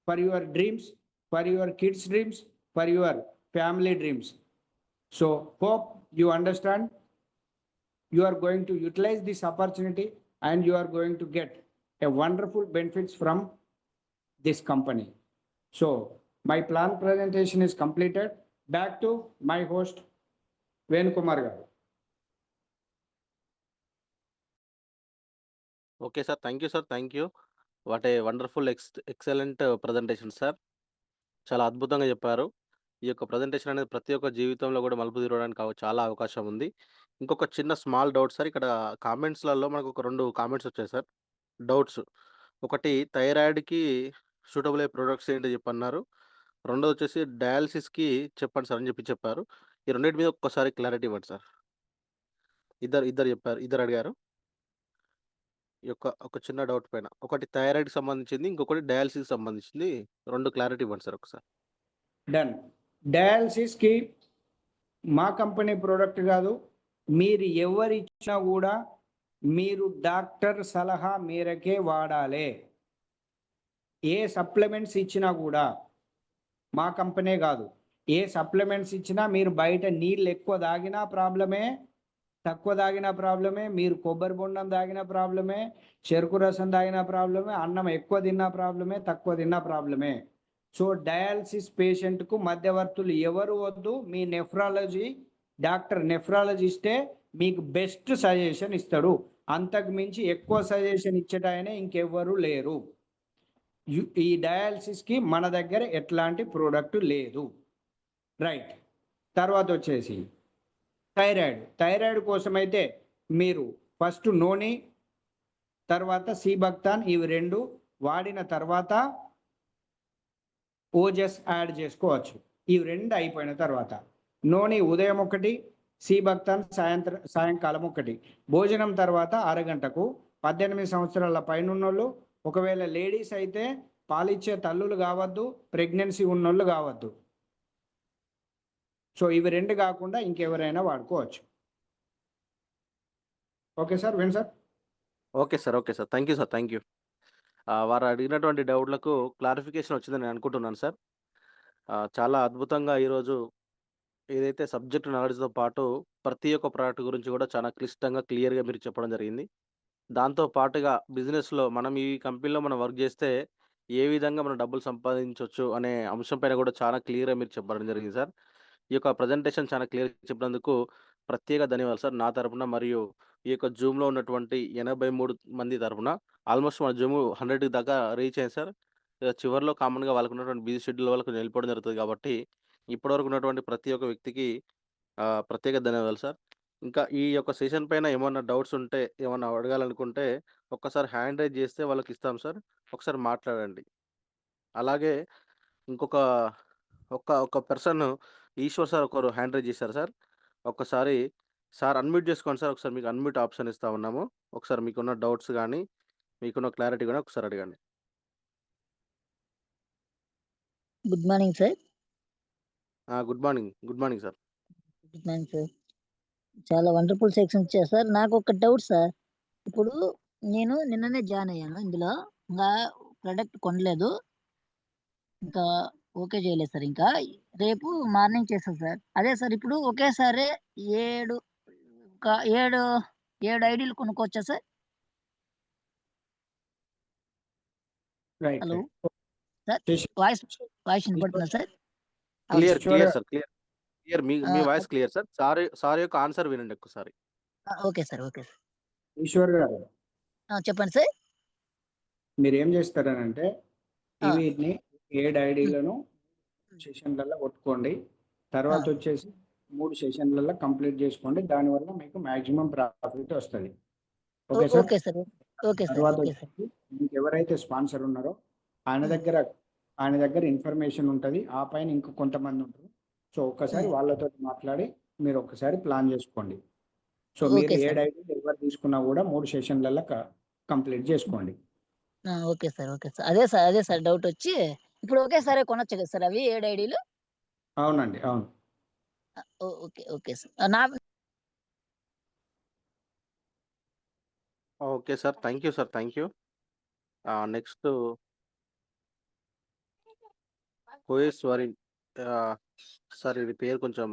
for your dreams, for your kids dreams, for your family dreams. So hope you understand. You are going to utilize this opportunity and you are going to get a wonderful benefits from this company. So my plan presentation is completed. Back to my host Venukumar garu. Okay sir. Thank you sir. Thank you. What a wonderful excellent presentation sir. చాలా అద్భుతంగా చెప్పారు. ఈ యొక్క presentation అనేది ప్రతి ఒక్క జీవితంలో కూడా మలుపు తిరగడానికి చాలా అవకాశం ఉంది. ఇంకొక చిన్న స్మాల్ డౌట్ సార్. ఇక్కడ కామెంట్స్‌లలో మనకు ఒక 2 కామెంట్స్ వచ్చాయి సార్. డౌట్స్. ఒకటి థైరాయిడ్‌కి సూటబుల్ అయ్యే ప్రొడక్ట్స్ ఏంటో చెప్పన్నారు. రెండోదొచ్చేసి డయాలిసిస్‌కి చెప్పండి సార్ అని చెప్పారు. ఈ రెండిటి మీద ఒక్కసారి క్లారిటీ ఇవ్వండి సార్. ఇద్దరు చెప్పారు. ఇద్దరు అడిగారు. ఈ యొక్క ఒక చిన్న డౌట్ పైన. ఒకటి థైరాయిడ్‌కి సంబంధించింది. ఇంకొకటి డయాలిసిస్‌కి సంబంధించింది. 2 క్లారిటీ ఇవ్వండి సార్ ఒకసారి. డన్. డయాలసిస్కి మా కంపెనీ ప్రోడక్ట్ కాదు. మీరు ఎవరు ఇచ్చినా కూడా మీరు డాక్టర్ సలహా మేరకే వాడాలి. ఏ సప్లిమెంట్స్ ఇచ్చినా కూడా మా కంపెనీ కాదు. ఏ సప్లిమెంట్స్ ఇచ్చినా మీరు బయట నీళ్ళు ఎక్కువ తాగినా ప్రాబ్లమే, తక్కువ తాగిన ప్రాబ్లమే, మీరు కొబ్బరి బొండం తాగిన ప్రాబ్లమే, చెరుకు రసం తాగిన ప్రాబ్లమే, అన్నం ఎక్కువ తిన్నా ప్రాబ్లమే, తక్కువ తిన్నా ప్రాబ్లమే. సో డయాలసిస్ పేషెంట్కు మధ్యవర్తులు ఎవరు వద్దు. మీ నెఫ్రాలజీ డాక్టర్ నెఫ్రాలజిస్టే మీకు బెస్ట్ సజెషన్ ఇస్తాడు. అంతకు మించి ఎక్కువ సజెషన్ ఇచ్చేటాయనే ఇంకెవ్వరు లేరు. ఈ డయాలసిస్కి మన దగ్గర ఎట్లాంటి ప్రోడక్ట్ లేదు. రైట్. తర్వాత వచ్చేసి థైరాయిడ్ కోసం అయితే మీరు ఫస్ట్ నోని, తర్వాత సీబక్తాన్, ఇవి 2 వాడిన తర్వాత ఓజస్ యాడ్ చేసుకోవచ్చు. ఇవి 2 అయిపోయిన తర్వాత నోని ఉదయం 1, సీబక్తాన్ సాయంకాలం 1. భోజనం తర్వాత అరగంటకు 18 సంవత్సరాల పైనున్నోళ్ళు, ఒకవేళ లేడీస్ అయితే పాలిచ్చే తల్లులు కావద్దు, ప్రెగ్నెన్సీ ఉన్నోళ్ళు కావద్దు. సో ఇవి 2 కాకుండా ఇంకెవరైనా వాడుకోవచ్చు. Okay sir. Win sir. Okay sir. Okay sir. Thank you sir. Thank you. వారు అడిగినటువంటి డౌట్‌లకు క్లారిఫికేషన్ వచ్చిందని నేను అనుకుంటున్నాను సార్. చాలా అద్భుతంగా ఈరోజు ఏదైతే సబ్జెక్ట్ నాలెడ్జ్‌తో పాటు ప్రతి ఒక్క ప్రోడక్ట్ గురించి కూడా చాలా క్లిష్టంగా, క్లియర్‌గా మీరు చెప్పడం జరిగింది. దాంతో పాటుగా బిజినెస్‌లో మనం ఈ కంపెనీలో మనం వర్క్ చేస్తే ఏ విధంగా మనం డబ్బులు సంపాదించొచ్చు అనే అంశం పైన కూడా చాలా క్లియర్‌గా మీరు చెప్పడం జరిగింది సార్. ఈ యొక్క ప్రజెంటేషన్ చాలా క్లియర్‌గా చెప్పినందుకు ప్రత్యేక ధన్యవాదాలు సార్ నా తరపున మరియు ఈ యొక్క జూమ్‌లో ఉన్నటువంటి 83 మంది తరపున. ఆల్మోస్ట్ మన జూమ్ 100 దాకా రీచ్ అయింది సార్. చివరిలో కామన్‌గా వాళ్ళకున్నటువంటి బిజీ షెడ్యూల్ వల్ల కొంచెం వెళ్ళిపోవడం జరుగుతది కాబట్టి, ఇప్పటివరకు ఉన్నటువంటి ప్రతి ఒక్క వ్యక్తికి ప్రత్యేక ధన్యవాదాలు సార్. ఇంకా ఈ యొక్క సెషన్ పైన ఏమన్నా డౌట్స్ ఉంటే, ఏమన్నా అడగాలనుకుంటే ఒక్కసారి హ్యాండ్ రైజ్ చేస్తే వాళ్ళకిస్తాం సార్. ఒకసారి మాట్లాడండి. అలాగే ఇంకొక ఒక పర్సన్ ఈశ్వర్ సార్ ఒకరు హ్యాండ్ రైజ్ చేశారు సార్. ఒక్కసారి సార్ అన్‌మ్యూట్ చేసుకోండి సార్. ఒకసారి మీకు అన్‌మ్యూట్ ఆప్షన్ ఇస్తా ఉన్నాము. ఒకసారి మీకున్న డౌట్స్ గాని, మీకున్న క్లారిటీ గాని ఒకసారి అడగండి. Good morning sir. Good morning. Good morning sir. Good morning sir. చాలా వండర్‌ఫుల్ సెక్షన్ ఇచ్చారు సార్. నాకొక డౌట్ సార్. ఇప్పుడు నేను నిన్ననే జాయిన్ అయ్యాను ఇందులో. ఇంగా ప్రొడక్ట్ కొనలేదు. ఇంకా ఓకే చేయలేదు సార్ ఇంకా. రేపు మార్నింగ్ చేస్తా సార్. అదే సార్ ఇప్పుడు ఒకేసారి 7 ఒక 7 ఐడీలు కొనుక్కోవచ్చా sir? Right. Hello right. Sir. Voice వినపడుతుందా సార్? అవును clear, sir. Clear sir. Clear. మీ voice okay. Clear sir. Sir యొక్క ఆన్సర్ వినండి ఒక్కసారి. Okay sir. Okay sir. Eshwar garu, చెప్పండి సార్. మీరేం చేస్తారనంటే ఆ! వీటిని 7 హ్మ్. ఐడీలను సెషన్లలో కొట్టుకోండి. తర్వాత ఆ! వచ్చేసి 3 సెషన్లలో కంప్లీట్ చేసుకోండి. దానివల్ల మీకు మాక్సిమం ప్రాఫిట్ వస్తది. Okay sir. Okay sir. Okay sir. తర్వాత ఓకే సార్. వచ్చేసి మీకు ఎవరైతే స్పాన్సర్ ఉన్నారో ఆయన హ్మ్. దగ్గర ఇన్ఫర్మేషన్ ఉంటది. ఆ పైన ఇంక కొంతమంది ఉంటారు. సో ఒక్కసారి హ్మ్. వాళ్ళతోటి మాట్లాడి మీరు ఒక్కసారి ప్లాన్ చేసుకోండి. సో మీరు ఓకే 7 సార్. ఐడీలు ఎవరు తీసుకున్నా కూడా 3 సెషన్లలో కంప్లీట్ చేసుకోండి. Okay sir. Okay sir. అదే సార్ డౌటొచ్చి ఇప్పుడు ఒకేసారి కొనొచ్చు కదా సార్ అవి 7 ఐడీలు? అవునండి. అవును. ఓకే. Okay sir. నా okay sir. Thank you sir. Thank you. Next Koyeshwari. Ah, sir ఇది పేరు కొంచెం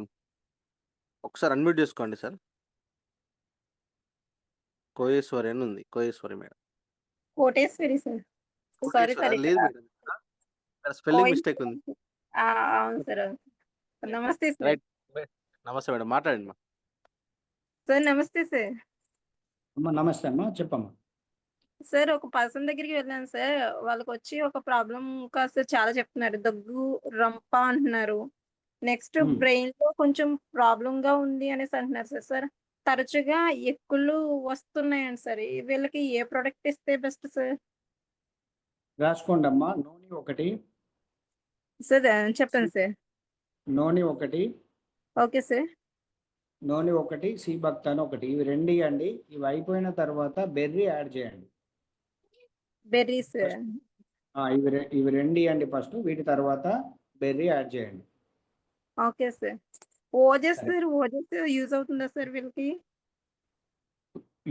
ఒకసారి అన్‌మ్యూట్ చేసుకోండి సార్. కోయేశ్వరి అని ఉంది. Koyeshwari madam. Koteshwari sir. Sorry Koteshwari sir లేదు ఇక్కడ మేడం. ఇక్కడ స్పెల్లింగ్ కోయిన్ మిస్టేక్ ఉంది. అవును సార్. నమస్తే సార్. రైట్. నమస్తే మేడం, మాట్లాడండి మా. సార్ నమస్తే సార్. అమ్మా నమస్తే అమ్మా, చెప్పమ్మా. సార్ ఒక పర్సన్ దగ్గరికి వెళ్ళాను సార్. వాళ్ళకొచ్చి ఒక ప్రాబ్లమ్ కాస్త చాలా చెప్తున్నారు. దగ్గు, రంప అంటున్నారు. Next Hmm. బ్రెయిన్‌లో కొంచెం ప్రాబ్లమ్‌గా ఉంది అనేసి అంటున్నారు సార్. సార్ తరచుగా ఎక్కులు వస్తున్నాయండి సార్. వీళ్ళకి ఏ ప్రొడక్ట్ ఇస్తే బెస్ట్ సార్? రాసుకోండి అమ్మా. సార్ చెప్పండి సార్. నోని ఒకటి, ఓకే సార్. నోని ఒకటి, సీబక్తాన్ ఒకటి, ఇవి రెండు ఇవ్వండి. ఇవి అయిపోయిన తర్వాత బెర్రీ యాడ్ చేయండి. బెర్రీస్. ఇవి రెండు ఇవ్వండి ఫస్ట్, వీటి తర్వాత బెర్రీ యాడ్ చేయండి. Okay sir. ఓజస్ సరే. సార్, ఓజస్ యూజ్ అవుతుందా సార్ వీళ్ళకి?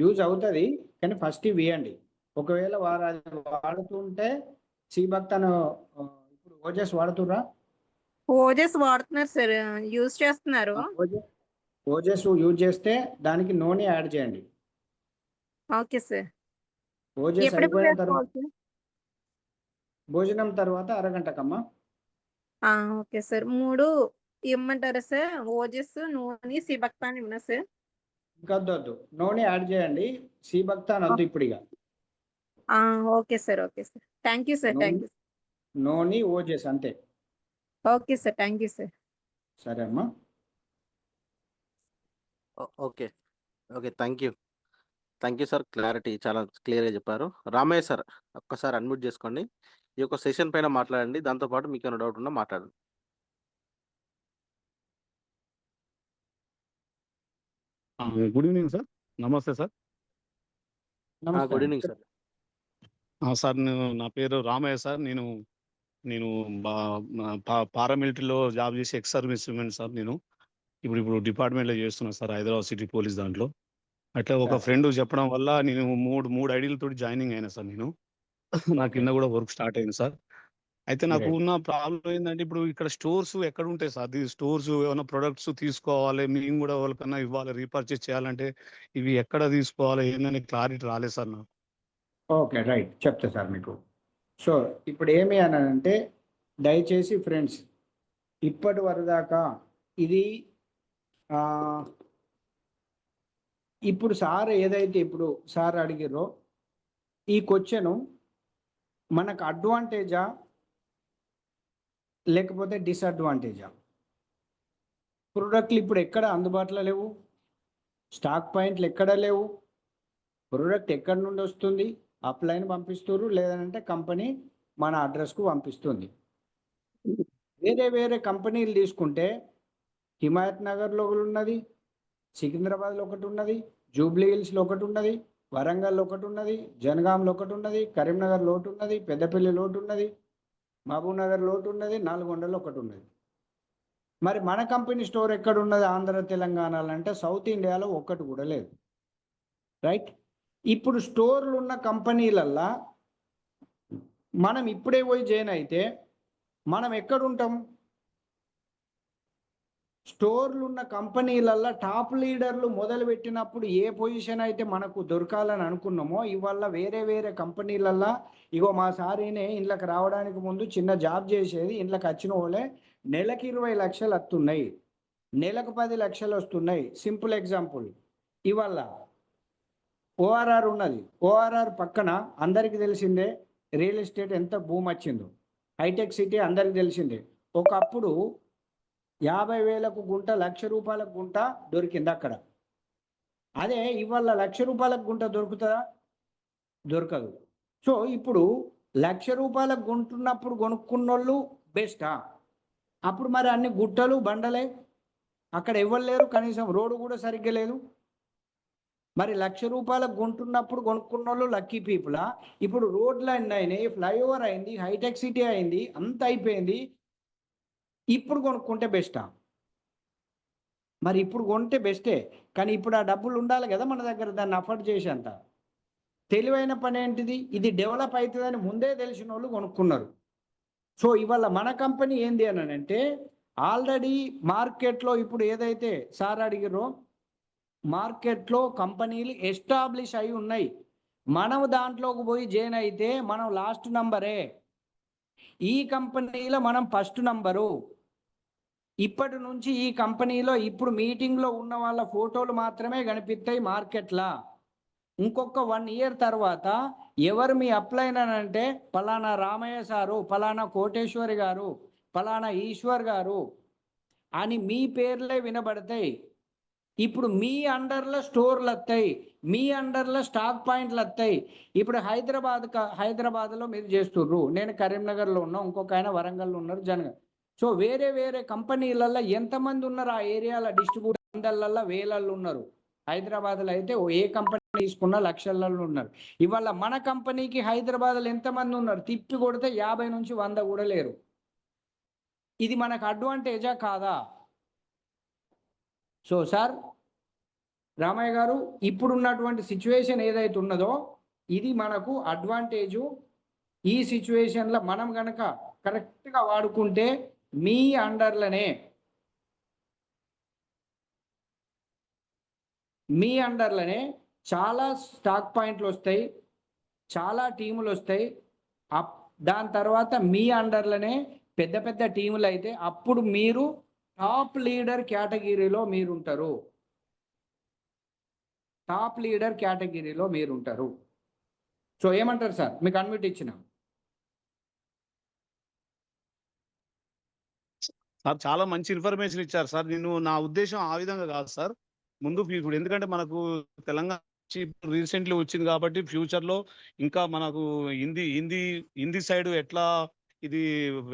యూజ్ అవుతుంది, కానీ ఫస్ట్ ఇవి ఇవ్వండి. ఒకవేళ వారు అది వాడుతుంటే సీబక్తాన్, ఇప్పుడు ఓజస్ వాడుతుర్రా? ఓజస్ వాడుతున్నారు సార్. యూజ్ చేస్తున్నారు. ఓజస్ యూజ్ చేస్తే దానికి నూనె యాడ్ చేయండి. Okay sir. ఓజస్ ఎప్పుడెప్పుడు అయిపోయిన తర్వాత వేసుకోవాలి సార్? భోజనం తర్వాత అరగంటకమ్మా. Okay sir. 3 ఇమ్మంటారా సార్? ఓజస్, నూనె, సీబక్తాన్ ఇవ్వనా సార్? ఇంకా వద్దు, నూనె యాడ్ చేయండి. సీబక్తాన్ వద్దు ఇప్పుడు ఇక. Okay sir. Okay sir. Thank you sir. Thank you. నూనె ఓజస్ అంతే. Okay sir. Thank you sir. సరే అమ్మా. Okay okay, thank you sir, clarity చాలా క్లియర్గా చెప్పారు. రామయ్య సార్, ఒక్కసారి అన్మ్యూట్ చేసుకోండి. ఈ యొక్క సెషన్ పైన మాట్లాడండి, దాంతోపాటు మీకు ఏమైనా డౌట్ ఉన్నా మాట్లాడండి. Good evening sir. నమస్తే సార్. నమస్తే. Good evening sir. సార్ నా పేరు రామయ్య సార్. నేను నేను పారామిలిటరీలో జాబ్ చేసి ఎక్స్ సర్వీస్ ఉమెన్ సార్. నేను ఇప్పుడు డిపార్ట్మెంట్లో చేస్తున్నా సార్, హైదరాబాద్ సిటీ పోలీస్ దాంట్లో. అట్లా ఒక Yeah. ఫ్రెండ్ చెప్పడం వల్ల నేను మూడు ఐడీలతో జాయినింగ్ అయినా సార్. నేను నా Okay. కింద కూడా వర్క్ స్టార్ట్ అయింది సార్. అయితే నాకు Great. ఉన్న ప్రాబ్లం ఏంటంటే, ఇప్పుడు ఇక్కడ స్టోర్స్ ఎక్కడ ఉంటాయి సార్? స్టోర్స్ ఏమైనా ప్రొడక్ట్స్ తీసుకోవాలి, మేము కూడా ఎవరికన్నా ఇవ్వాలి, రీపర్చేస్ చేయాలంటే ఇవి ఎక్కడ తీసుకోవాలి ఏందని క్లారిటీ రాలేదు సార్ నాకు. ఓకే రైట్, చెప్తా సార్ మీకు. సో ఇప్పుడు ఏమి అనంటే, దయచేసి ఫ్రెండ్స్, ఇప్పటి వరకు దాకా ఇది ఇప్పుడు సార్ ఏదైతే ఇప్పుడు సార్ అడిగిరో ఈ క్వశ్చన్ మనకు అడ్వాంటేజా లేకపోతే డిసడ్వాంటేజా? ప్రోడక్ట్లు ఇప్పుడు ఎక్కడ అందుబాటులో లేవు, స్టాక్ పాయింట్లు ఎక్కడ లేవు, ప్రోడక్ట్ ఎక్కడి నుండి వస్తుంది, అప్లైన్ పంపిస్తారు, లేదంటే కంపెనీ మన అడ్రస్కు పంపిస్తుంది. వేరే కంపెనీలు తీసుకుంటే హిమాయత్ నగర్లో ఒకటి ఉన్నది, సికింద్రాబాద్లో ఒకటి ఉన్నది, జూబ్లీ హిల్స్లో ఒకటి ఉన్నది, వరంగల్లో ఒకటి ఉన్నది, జనగాంలో ఒకటి ఉన్నది, కరీంనగర్లో ఒకటి ఉన్నది, పెద్దపల్లిలో ఒకటి ఉన్నది, మహబూబ్ నగర్లో ఒకటి ఉన్నది, నల్గొండలో ఒకటి ఉన్నది. మరి మన కంపెనీ స్టోర్ ఎక్కడ ఉన్నది ఆంధ్ర తెలంగాణలో అంటే సౌత్ ఇండియాలో ఒక్కటి కూడా లేదు. రైట్. ఇప్పుడు స్టోర్లు ఉన్న కంపెనీలల్లా మనం ఇప్పుడే పోయి జాయిన్ అయితే మనం ఎక్కడ ఉంటాం? స్టోర్లు ఉన్న కంపెనీలల్లో టాప్ లీడర్లు మొదలు పెట్టినప్పుడు ఏ పొజిషన్ అయితే మనకు దొరకాలని అనుకున్నామో, ఇవాళ వేరే కంపెనీలల్లో ఇగో మా సారీనే ఇంట్లోకి రావడానికి ముందు చిన్న జాబ్ చేసేది, ఇంట్లోకి వచ్చిన వాళ్ళే నెలకి 20 లక్షలు వస్తున్నాయి, నెలకు 10 లక్షలు వస్తున్నాయి. సింపుల్ ఎగ్జాంపుల్, ఇవాళ ఓఆర్ఆర్ ఉన్నది, ఓఆర్ఆర్ పక్కన అందరికీ తెలిసిందే రియల్ ఎస్టేట్ ఎంత భూమి వచ్చిందో, హైటెక్ సిటీ అందరికీ తెలిసిందే. ఒకప్పుడు 50,000కు గుంట, ₹1,00,000 గుంట దొరికింది అక్కడ. అదే ఇవాళ ₹1,00,000 గుంట దొరుకుతుందా? దొరకదు. సో ఇప్పుడు ₹1,00,000 గుంటున్నప్పుడు కొనుక్కున్నోళ్ళు బెస్టా? అప్పుడు మరి అన్ని గుట్టలు బండలే, అక్కడ ఎవరు లేరు, కనీసం రోడ్డు కూడా సరిగ్గా లేదు. మరి ₹1,00,000 కొంటున్నప్పుడు కొనుక్కున్నోళ్ళు లక్కీ పీపులా? ఇప్పుడు రోడ్లు అన్నీ అయినాయి, ఫ్లైఓవర్ అయింది, హైటెక్ సిటీ అయింది, అంత అయిపోయింది, ఇప్పుడు కొనుక్కుంటే బెస్టా? మరి ఇప్పుడు కొంటే బెస్టే, కానీ ఇప్పుడు ఆ డబ్బులు ఉండాలి కదా మన దగ్గర, దాన్ని అఫోర్డ్ చేసేంత. తెలివైన పని ఏంటిది? ఇది డెవలప్ అవుతుందని ముందే తెలిసిన వాళ్ళు కొనుక్కున్నారు. సో ఇవాళ మన కంపెనీ ఏంది అని అంటే, ఆల్రెడీ మార్కెట్లో ఇప్పుడు ఏదైతే సార్ అడిగిరో మార్కెట్లో కంపెనీలు ఎస్టాబ్లిష్ అయి ఉన్నాయి. మనం దాంట్లోకి పోయి జాయిన్ అయితే మనం లాస్ట్ నంబరే, ఈ కంపెనీలో మనం ఫస్ట్ నంబరు. ఇప్పటి నుంచి ఈ కంపెనీలో ఇప్పుడు మీటింగ్లో ఉన్న వాళ్ళ ఫోటోలు మాత్రమే కనిపిస్తాయి మార్కెట్లా. ఇంకొక 1 ఇయర్ తర్వాత ఎవరు మీ అప్లైన్ అని అంటే పలానా రామయ్య సారు, పలానా కోటేశ్వరి గారు, పలానా ఈశ్వర్ గారు అని మీ పేర్లే వినబడతాయి. ఇప్పుడు మీ అండర్లో స్టోర్లు వస్తాయి, మీ అండర్లో స్టాక్ పాయింట్లు వస్తాయి. ఇప్పుడు హైదరాబాద్లో మీరు చేస్తుర్రు, నేను కరీంనగర్లో ఉన్నా, ఇంకొక ఆయన వరంగల్లో ఉన్నారు, సో వేరే వేరే కంపెనీలలో ఎంతమంది ఉన్నారు ఆ ఏరియాలో డిస్ట్రిబ్యూటర్ అందరిలో వేలల్లో ఉన్నారు. హైదరాబాద్లో అయితే ఏ కంపెనీ తీసుకున్నా లక్షలలో ఉన్నారు. ఇవాళ మన కంపెనీకి హైదరాబాద్లో ఎంతమంది ఉన్నారు తిప్పి కొడితే 50 నుంచి 100 కూడా లేరు. ఇది మనకు అడ్వాంటేజా కాదా? సో సార్ రామయ్య గారు, ఇప్పుడున్నటువంటి సిచ్యువేషన్ ఏదైతే ఉన్నదో ఇది మనకు అడ్వాంటేజు. ఈ సిచ్యువేషన్లో మనం కనుక కరెక్ట్గా వాడుకుంటే మీ అండర్లోనే చాలా స్టాక్ పాయింట్లు వస్తాయి, చాలా టీములు వస్తాయి. దాని తర్వాత మీ అండర్లోనే పెద్ద పెద్ద టీములు అయితే అప్పుడు మీరు టాప్ లీడర్ కేటగిరీలో మీరుంటారు. సో ఏమంటారు సార్? మీకు అన్మ్యూట్ ఇచ్చిన. సార్ చాలా మంచి ఇన్ఫర్మేషన్ ఇచ్చారు సార్. నా ఉద్దేశం ఆ విధంగా కాదు సార్. ముందు ఇప్పుడు ఎందుకంటే మనకు తెలంగాణ రీసెంట్లీ వచ్చింది కాబట్టి ఫ్యూచర్ లో ఇంకా మనకు హిందీ సైడ్ ఎట్లా ఇది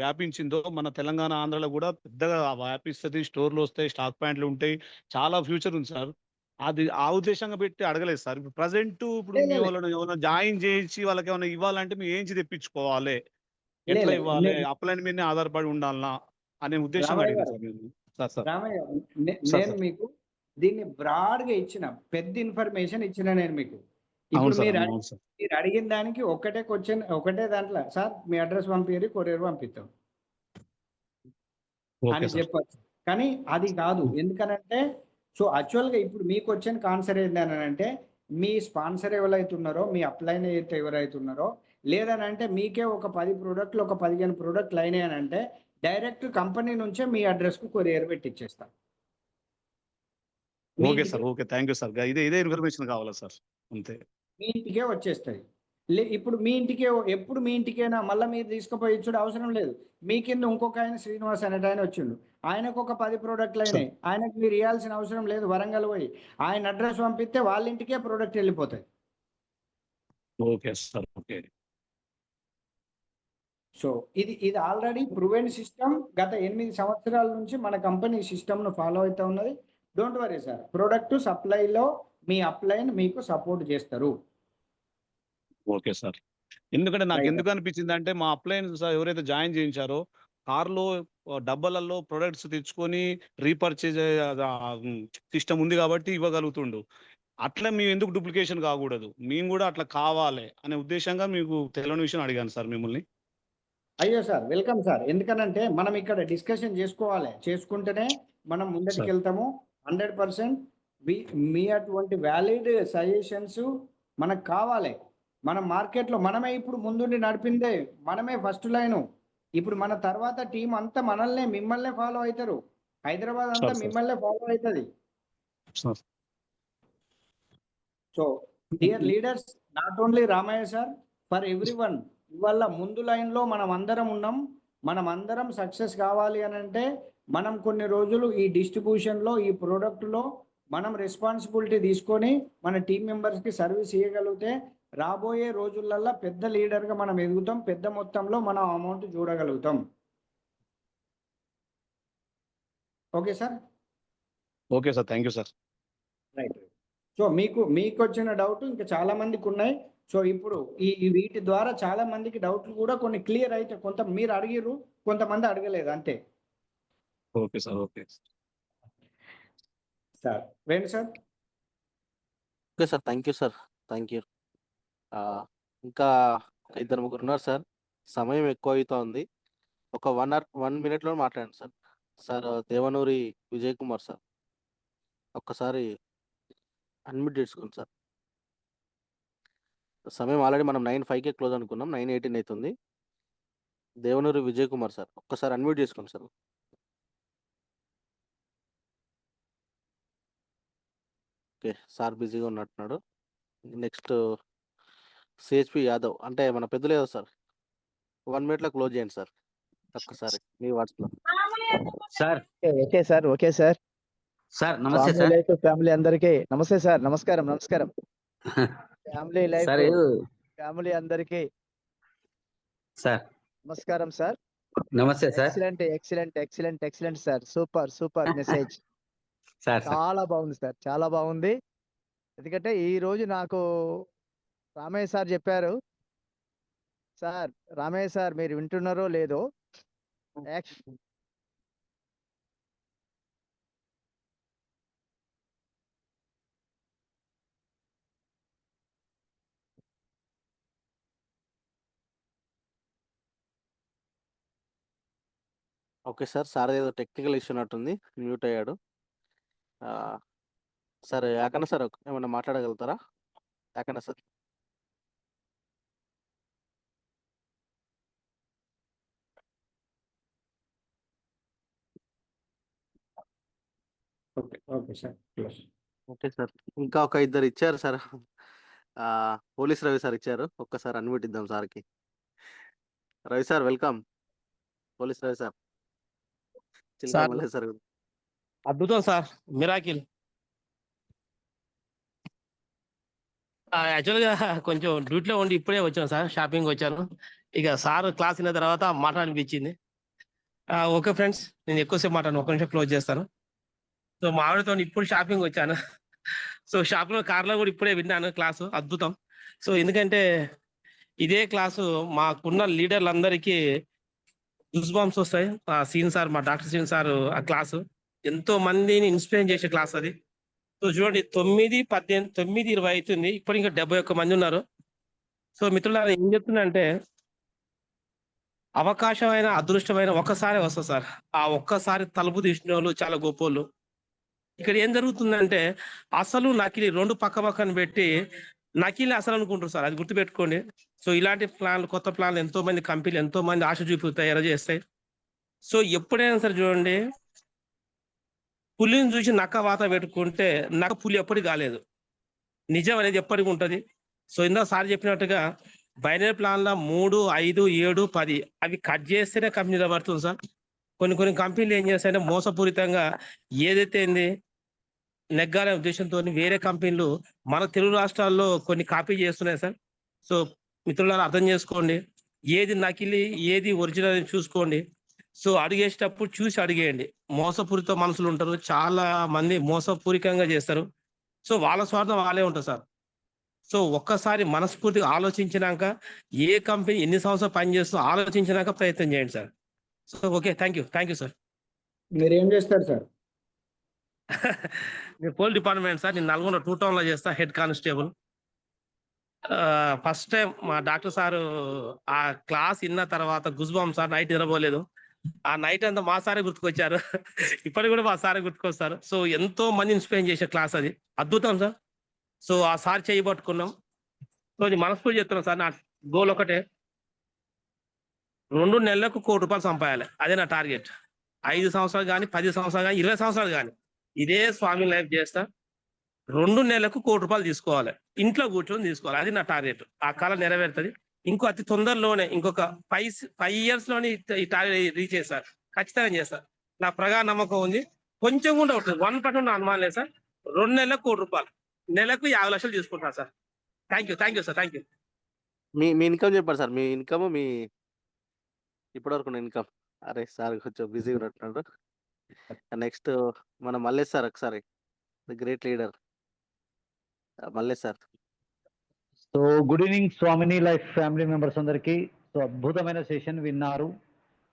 వ్యాపించిందో మన తెలంగాణ ఆంధ్రలో కూడా పెద్దగా వ్యాపిస్తుంది. స్టోర్లు వస్తాయి, స్టాక్ పాయింట్లు ఉంటాయి, చాలా ఫ్యూచర్ ఉంది సార్. అది ఆ ఉద్దేశంగా పెట్టి అడగలేదు సార్. ఇప్పుడు ప్రజెంట్ ఇప్పుడు మీ వాళ్ళని ఏమైనా జాయిన్ చేయించి వాళ్ళకి ఏమైనా ఇవ్వాలంటే మేము ఏంచి తెప్పించుకోవాలి, ఎట్లా ఇవ్వాలి, అప్లైన్ మీదనే ఆధారపడి ఉండాలనా అనే ఉద్దేశంగా అడిగాను సార్ నేను. సార్ రామయ్య, నేను మీకు దీన్ని బ్రాడ్గా ఇచ్చిన పెద్ద ఇన్ఫర్మేషన్ ఇచ్చిన నేను మీకు. ఇప్పుడు మీరు అడిగిన దానికి ఒకటే దాంట్లో సార్ మీ అడ్రస్ పంపించి కొరియర్ పంపిస్తాం అని చెప్పచ్చు. కానీ అది కాదు. ఎందుకనంటే సో యాక్చువల్గా ఇప్పుడు మీకు వచ్చిన కాన్సర్ ఏంటంటే మీ స్పాన్సర్ ఎవరైతే ఉన్నారో, మీ అప్లైన్ అయితే ఎవరైతే ఉన్నారో, లేదనంటే మీకే ఒక 10 ప్రోడక్ట్లు, ఒక 15 ప్రోడక్ట్లు అయినాయనంటే డైరెక్ట్ కంపెనీ నుంచే మీ అడ్రస్కు కొరియర్ పెట్టిచ్చేస్తాం. Okay sir, okay, thank you sir. ఇదే ఇన్ఫర్మేషన్ కావాలా సార్? అంతే, మీ ఇంటికే వచ్చేస్తాయి. ఇప్పుడు మీ ఇంటికే ఎప్పుడు మీ ఇంటికైనా మళ్ళీ మీరు తీసుకుపోయి ఇచ్చుడు అవసరం లేదు. మీ కింద ఇంకొక ఆయన శ్రీనివాస్ అనేట ఆయన వచ్చిండు, ఆయనకు ఒక 10 ప్రోడక్ట్లు అయినాయి, ఆయనకు మీరు ఇవ్వాల్సిన అవసరం లేదు. వరంగల్ పోయి ఆయన అడ్రస్ పంపిస్తే వాళ్ళ ఇంటికే ప్రోడక్ట్ వెళ్ళిపోతాయి. Okay sir, okay. సో ఇది ఆల్రెడీ ప్రూవెన్ సిస్టమ్. గత 8 సంవత్సరాల నుంచి మన కంపెనీ సిస్టమ్ను ఫాలో అవుతూ ఉన్నది. డోంట్ వరీ సార్, ప్రొడక్ట్ సప్లైలో మీ అప్లైన్ మీకు సపోర్ట్ చేస్తారు. Okay sir. ఎందుకంటే నాకు ఎందుకు అనిపించింది అంటే మా అప్లైన్ ఎవరైతే జాయిన్ చేయించారో కార్లో డబ్బాలలో ప్రొడక్ట్స్ తెచ్చుకొని రీపర్చేజ్ సిస్టమ్ ఉంది కాబట్టి ఇవ్వగలుగుతుండు. అట్లా మేము ఎందుకు డూప్లికేషన్ కాకూడదు, మేము కూడా అట్లా కావాలి అనే ఉద్దేశంగా మీకు తెలియని విషయం అడిగాను సార్ మిమ్మల్ని. అయ్యో సార్, వెల్కమ్ సార్. ఎందుకనంటే మనం ఇక్కడ డిస్కషన్ చేసుకోవాలి, చేసుకుంటేనే మనం ముందటికి వెళ్తాము. 100% మీ అటువంటి వ్యాలిడ్ సజెషన్స్ మనకు కావాలి. మన మార్కెట్లో మనమే ఇప్పుడు ముందుండి నడిపిందే, మనమే ఫస్ట్ లైను. ఇప్పుడు మన తర్వాత టీం అంతా మిమ్మల్నే ఫాలో అవుతారు. హైదరాబాద్ అంతా మిమ్మల్నే ఫాలో అవుతుంది. So dear leaders, not only Ramaiah sir, for everyone, ఇవాళ ముందు లైన్లో మనం అందరం ఉన్నాం. మనం అందరం సక్సెస్ కావాలి అని అంటే మనం కొన్ని రోజులు ఈ డిస్ట్రిబ్యూషన్లో, ఈ ప్రోడక్ట్లో మనం రెస్పాన్సిబిలిటీ తీసుకొని మన టీం మెంబర్స్కి సర్వీస్ ఇవ్వగలిగితే రాబోయే రోజులల్లో పెద్ద లీడర్గా మనం ఎదుగుతాం, పెద్ద మొత్తంలో మనం అమౌంట్ చూడగలుగుతాం. Okay sir? Okay sir, thank you sir. Right. So మీకు వచ్చిన డౌట్ ఇంకా చాలా మందికి ఉన్నాయి. సో ఇప్పుడు ఈ వీటి ద్వారా చాలా మందికి డౌట్లు కూడా కొన్ని క్లియర్ అయితే, కొంత మీరు అడిగిర్రు, కొంతమంది అడగలేదు, అంతే. Okay sir, okay sir. Venu sir? Okay sir, thank you sir, thank you. ఇంకా 2-3 ఉన్నారు సార్. సమయం ఎక్కువ అవుతా ఉంది. ఒక 1 minute లో మాట్లాడండి sir. Sir Devanuri Vijay Kumar sir, ఒక్కసారి అన్మ్యూట్ చేసుకోండి సార్. సమయం ఆల్రెడీ మనం 9:05కే క్లోజ్ అనుకున్నాం, 9:18 అవుతుంది. దేవనూరి విజయ్ కుమార్ సార్, ఒక్కసారి అన్మ్యూట్ చేసుకోండి సార్. ఓకే. సార్ బిజీగా ఉన్నట్టున్నాడు. నెక్స్ట్ సిహెచ్‌పి యాదవ్ అంటే మన పెద్దలు యాదవ్ సార్. 1 మినిట్‌లో క్లోజ్ చేయండి సార్. ఒక్కసారి మీ వర్డ్స్‌లో. Sir okay sir. Okay sir. Sir నమస్తే ఫ్యామిలీ సార్. లైఫ్ ఫ్యామిలీ అందరికీ నమస్తే సార్. నమస్కారం. నమస్కారం. ఫ్యామిలీ లైఫ్ సార్ ఫ్యామిలీ అందరికీ సార్ నమస్కారం సార్. నమస్తే sir. Excellent, excellent, excellent, excellent sir. Super, super message. Sir sir చాలా బాగుంది సార్. చాలా బాగుంది. ఎందుకంటే ఈ రోజు నాకు రామయ్య సార్ చెప్పారు. సార్ రామయ్య సార్ మీరు వింటున్నారో లేదో యాక్చువల్ ఓకే సార్. సార్ ఏదో టెక్నికల్ ఇష్యూ ఉన్నట్టుంది. మ్యూట్ అయ్యాడు. సార్ యాకన్న సార్ ఏమన్నా మాట్లాడగలుగుతారా? Yakanna sir. Okay okay sir close. Okay sir. ఇంకా ఒక ఇద్దరు ఇచ్చారు సార్. పోలీస్ రవి సార్ ఇచ్చారు. ఒక్కసారి అన్మ్యూట్ ఇద్దాం సార్కి. Ravi sir welcome. Police Ravi sir. Chilka sir Mallesh sir. అద్భుతం సార్, మిరాకిల్. యాక్చువల్గా కొంచెం డ్యూటీలో ఉండి ఇప్పుడే వచ్చాను సార్, షాపింగ్ వచ్చాను. ఇక సార్ క్లాస్ అయిన తర్వాత మాట్లాడనిపించింది. ఓకే ఫ్రెండ్స్, నేను ఎక్కువసేపు మాట్లాడను, ఒక నిమిషం క్లోజ్ చేస్తాను. సో మా ఆవిడతో ఇప్పుడు షాపింగ్ వచ్చాను. సో షాపింగ్ కార్లో కూడా ఇప్పుడే విన్నాను క్లాసు, అద్భుతం. సో ఎందుకంటే ఇదే క్లాసు మాకున్న లీడర్లందరికీ గూస్ బంప్స్ వస్తాయి. సీన్ సార్, మా డాక్టర్ సీన్ సార్ ఆ క్లాసు ఎంతో మందిని ఇన్స్పైర్ చేసే క్లాస్ అది. సో చూడండి 9, 18, 9, 20 అవుతుంది, ఇప్పుడు ఇంకా 71 మంది ఉన్నారు. సో మిత్రులారా ఏం చెప్తున్నా అవకాశమైన అదృష్టమైన ఒక్కసారి వస్తుంది సార్. ఆ ఒక్కసారి తలుపు తీసిన వాళ్ళు చాలా గొప్పోళ్ళు. ఇక్కడ ఏం జరుగుతుందంటే అసలు నకిలీ రెండు పక్క పక్కన పెట్టి నకిలీ అసలు అనుకుంటారు సార్, అది గుర్తుపెట్టుకోండి. సో ఇలాంటి ప్లాన్లు, కొత్త ప్లాన్లు ఎంతో మంది కంపెనీలు ఎంతో మంది ఆశ చూపి తయారు చేస్తాయి. సో ఎప్పుడైనా సరే చూడండి, పులిని చూసి నక్క వాత పెట్టుకుంటే నక్క పులి ఎప్పటికి కాలేదు. నిజం అనేది ఎప్పటికి ఉంటుంది. సో ఇందాక సార్ చెప్పినట్టుగా బైనరీ ప్లాన్ల 3, 5, 7, 10 అవి కట్ చేస్తేనే కంపెనీ నిలబడుతుంది సార్. కొన్ని కంపెనీలు ఏం చేస్తాయంటే మోసపూరితంగా ఏదైతే నెగ్గాలనే ఉద్దేశంతో వేరే కంపెనీలు మన తెలుగు రాష్ట్రాల్లో కొన్ని కాపీ చేస్తున్నాయి సార్. సో మిత్రులారా అర్థం చేసుకోండి, ఏది నకిలీ ఏది ఒరిజినల్ అని చూసుకోండి. సో అడిగేసేటప్పుడు చూసి అడిగేయండి. మోసపూరిత మనుషులు ఉంటారు, చాలా మంది మోసపూరికంగా చేస్తారు. సో వాళ్ళ స్వార్థం వాళ్ళే ఉంటారు సార్. సో ఒక్కసారి మనస్ఫూర్తిగా ఆలోచించినాక ఏ కంపెనీ ఎన్ని సంవత్సరాలు పనిచేస్తుందో ఆలోచించినాక ప్రయత్నం చేయండి sir. So okay, thank you sir. మీరు ఏం చేస్తారు సార్? నేను పోలీస్ డిపార్ట్మెంట్ సార్, నేను నల్గొండ 2 టౌన్ లో చేస్తా, హెడ్ కానిస్టేబుల్. ఫస్ట్ టైం మా డాక్టర్ సారు ఆ క్లాస్ విన్న తర్వాత గుజ్బామ్ సార్, నైట్ నిద్రపోలేదు. ఆ నైట్ అంతా మా సారే గుర్తుకొచ్చారు. ఇప్పటికి కూడా మా సారే గుర్తుకొస్తారు. సో ఎంతో మంది ఇన్స్పైర్ చేసే క్లాస్ అది, అద్భుతం సార్. సో ఆ సార్ చేయబట్టుకున్నాం. సో ఇది మనస్ఫూర్తి చెప్తున్నాం సార్, నా గోల్ ఒకటే, 2 నెలలకు ₹1 కోటి సంపాదాలి. అదే నా టార్గెట్. 5 సంవత్సరాలు కానీ 10 సంవత్సరాలు కానీ 20 సంవత్సరాలు కానీ ఇదే స్వామి లైఫ్ చేస్తా. 2 నెలలకు ₹1 కోటి తీసుకోవాలి, ఇంట్లో కూర్చొని తీసుకోవాలి. అది నా టార్గెట్. ఆ కళ నెరవేరుతుంది. ఇంకో అతి తొందరలోనే, ఇంకొక 5 years లోనే ఈ టార్గెట్ రీచ్ చేస్తారు, ఖచ్చితంగా చేస్తారు. నా ప్రగాఢ నమ్మకం ఉంది. కొంచెం కూడా ఉంటుంది, 1% అనుమానం లేదు సార్. 2 నెలలకు ₹1 కోటి, నెలకు 50 లక్షలు తీసుకుంటాను sir. Thank you sir, thank you. Me income చెప్పండి సార్. మీ ఇన్కమ్, మీ ఇప్పటివరకు ఇన్కమ్. అరే సార్ కొంచెం బిజీ ఉన్నట్టున్నాడు. నెక్స్ట్ మన మల్లేష్ సార్, ఒకసారి the great leader Mallesh sir. So good evening స్వామిని లైఫ్ ఫ్యామిలీ మెంబర్స్ అందరికీ. సో అద్భుతమైన సెషన్ విన్నారు.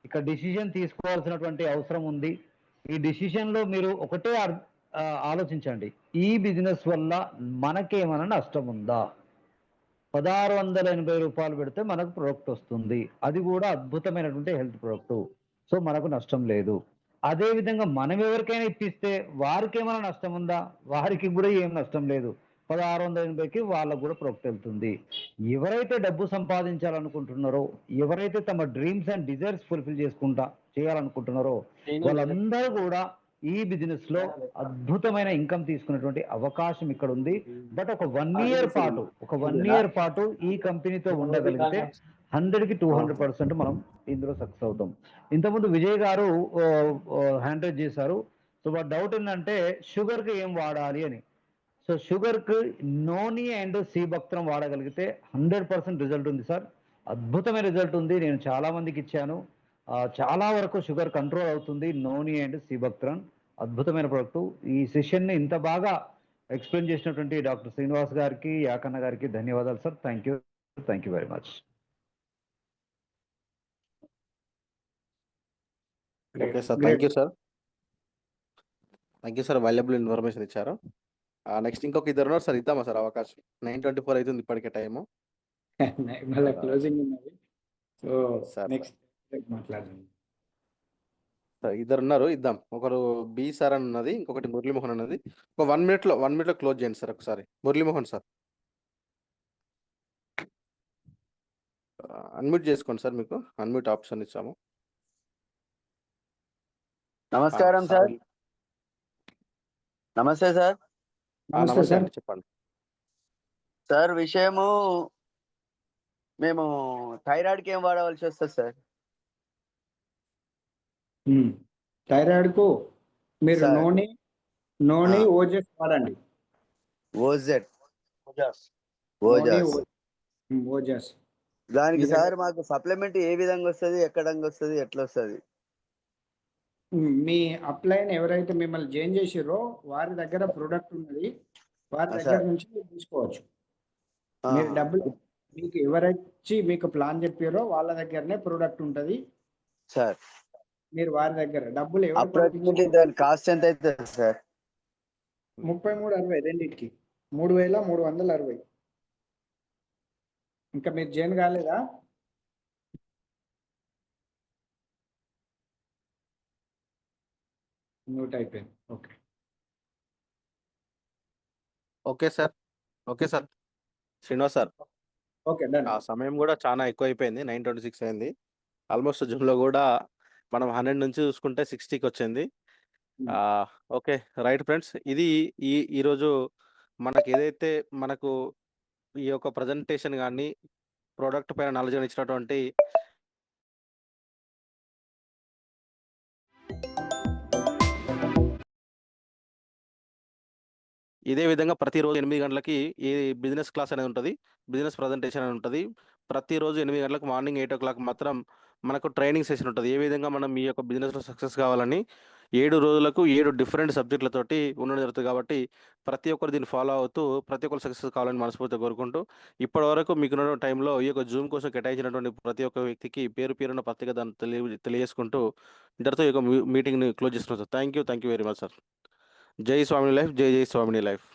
ఇక్కడ డిసిజన్ తీసుకోవాల్సినటువంటి అవసరం ఉంది. ఈ డిసిజన్ లో మీరు ఒకటే ఆలోచించండి, ఈ బిజినెస్ వల్ల మనకేమైనా నష్టం ఉందా? ₹1680 పెడితే మనకు ప్రొడక్ట్ వస్తుంది, అది కూడా అద్భుతమైనటువంటి హెల్త్ ప్రొడక్ట్. సో మనకు నష్టం లేదు. అదే విధంగా మనం ఎవరికైనా ఇప్పిస్తే వారికి ఏమైనా నష్టం ఉందా? వారికి కూడా ఏం నష్టం లేదు. 1680కి వాళ్ళకు కూడా ప్రొడక్ట్ వెళ్తుంది. ఎవరైతే డబ్బు సంపాదించాలనుకుంటున్నారో, ఎవరైతే తమ డ్రీమ్స్ అండ్ డిజైర్స్ ఫుల్ఫిల్ చేయాలనుకుంటున్నారో వాళ్ళందరూ కూడా ఈ బిజినెస్ లో అద్భుతమైన ఇన్కమ్ తీసుకున్నటువంటి అవకాశం ఇక్కడ ఉంది. బట్ ఒక 1 ఇయర్ పాటు ఈ కంపెనీతో ఉండగలిగితే 100కి 200% మనం ఇందులో సక్సెస్ అవుతాం. ఇంతకుముందు విజయ్ గారు హ్యాండ్ రైజ్ చేశారు. సో వారి డౌట్ ఏంటంటే షుగర్ కి ఏం వాడాలి అని. సో షుగర్ కి నోని అండ్ సీబక్త్రం వాడగలిగితే 100% రిజల్ట్ ఉంది సార్. అద్భుతమైన రిజల్ట్ ఉంది. నేను చాలా మందికి ఇచ్చాను. చాలా వరకు షుగర్ కంట్రోల్ అవుతుంది. నోని అండ్ సీబక్త్రం అద్భుతమైన ప్రోడక్ట్. ఈ సెషన్ ని ఇంత బాగా ఎక్స్ప్లెయిన్ చేసినటువంటి డాక్టర్ శ్రీనివాస్ గారికి, యాకన్న గారికి ధన్యవాదాలు sir. Thank you very much. Okay sir, thank you sir. Valuable information ఇచ్చారు. నెక్స్ట్ ఇంకొక ఇద్దరు ఉన్నారు సార్, ఇద్దామా సార్ అవకాశం? 9:24 అవుతుంది ఇప్పటికే టైము. మళ్ళీ క్లోజింగ్ ఉన్నది. సో సార్ నెక్స్ట్ మాట్లాడండి. సార్ ఇద్దరు ఉన్నారు, ఇద్దాం. ఒకరు బి సార్ అని ఉన్నది, ఇంకొకటి మురళీమోహన్ అన్నది. ఒక 1 minute లో క్లోజ్ చేయండి సార్ ఒకసారి. మురళీమోహన్ సార్ అన్మ్యూట్ చేసుకోండి సార్, మీకు అన్మ్యూట్ ఆప్షన్ ఇచ్చాము. నమస్కారం సార్. నమస్తే సార్. నమస్తే అండి, చెప్పండి సార్. విషయము మేము థైరాయిడ్కి ఏం వాడవలసి వస్తుంది సార్? థైరాయిడ్ కు మీరు సార్. నోని ఓజస్ వాడండి. ఓజెడ్ ఓజస్ దానికి మీ సార్ మాకు సప్లిమెంట్ ఏ విధంగా వస్తుంది, ఎక్కడంగా వస్తుంది, ఎట్లా వస్తుంది? మీ అప్లైన్ ఎవరైతే మిమ్మల్ని జాయిన్ చేసిరో వారి దగ్గర ప్రొడక్ట్ ఉన్నది, వారి దగ్గర నుంచి మీరు తీసుకోవచ్చు. మీరు డబ్బులు మీకు ఎవరైతే మీకు ప్లాన్ చెప్పారో వాళ్ళ దగ్గరనే ప్రొడక్ట్ ఉంటది సార్. మీరు వారి దగ్గర డబ్బులు అప్రాక్సిమేట్లీ దాని కాస్ట్ ఎంత అవుతుంది సార్? 3360 రెండింటికి 3360. ఇంకా మీరు జాయిన్ కాలేదా? మ్యూట్ అయిపోయింది. Okay sir Srinivas sir. Okay done. ఆ సమయం కూడా చాలా ఎక్కువ అయిపోయింది, 9:26 అయింది. ఆల్మోస్ట్ జూమ్లో కూడా మనం 100 నుంచి చూసుకుంటే 60కి వచ్చింది. ఓకే రైట్ ఫ్రెండ్స్, ఇది ఈరోజు మనకి ఏదైతే మనకు ఈ యొక్క ప్రజెంటేషన్ కానీ ప్రోడక్ట్ పైన నాలెడ్జ్ కానీ ఇచ్చినటువంటి ఇదే విధంగా ప్రతిరోజు 8 గంటలకి ఈ బిజినెస్ క్లాస్ అనేది ఉంటుంది, బిజినెస్ ప్రజెంటేషన్ అనేది ఉంటుంది. ప్రతిరోజు 8 గంటలకు మార్నింగ్ 8 o'clock మాత్రం మనకు ట్రైనింగ్ సెషన్ ఉంటుంది. ఏ విధంగా మనం ఈ యొక్క బిజినెస్లో సక్సెస్ కావాలని 7 రోజులకు 7 డిఫరెంట్ సబ్జెక్టులతోటి ఉండడం జరుగుతుంది. కాబట్టి ప్రతి ఒక్కరు దీన్ని ఫాలో అవుతూ ప్రతి ఒక్కరు సక్సెస్ కావాలని మనస్ఫూర్తిగా కోరుకుంటూ, ఇప్పటి వరకు మీకున్న టైంలో ఈ యొక్క జూమ్ కోసం కేటాయించినటువంటి ప్రతి ఒక్క వ్యక్తికి పేరున ప్రత్యేక దాన్ని తెలియజేసుకుంటూ ఇంతటితో ఈ యొక్క మీటింగ్ని క్లోజ్ చేస్తున్నాం sir. Thank you very much sir. జై స్వామిని లైఫ్, జై స్వామిని లైఫ్.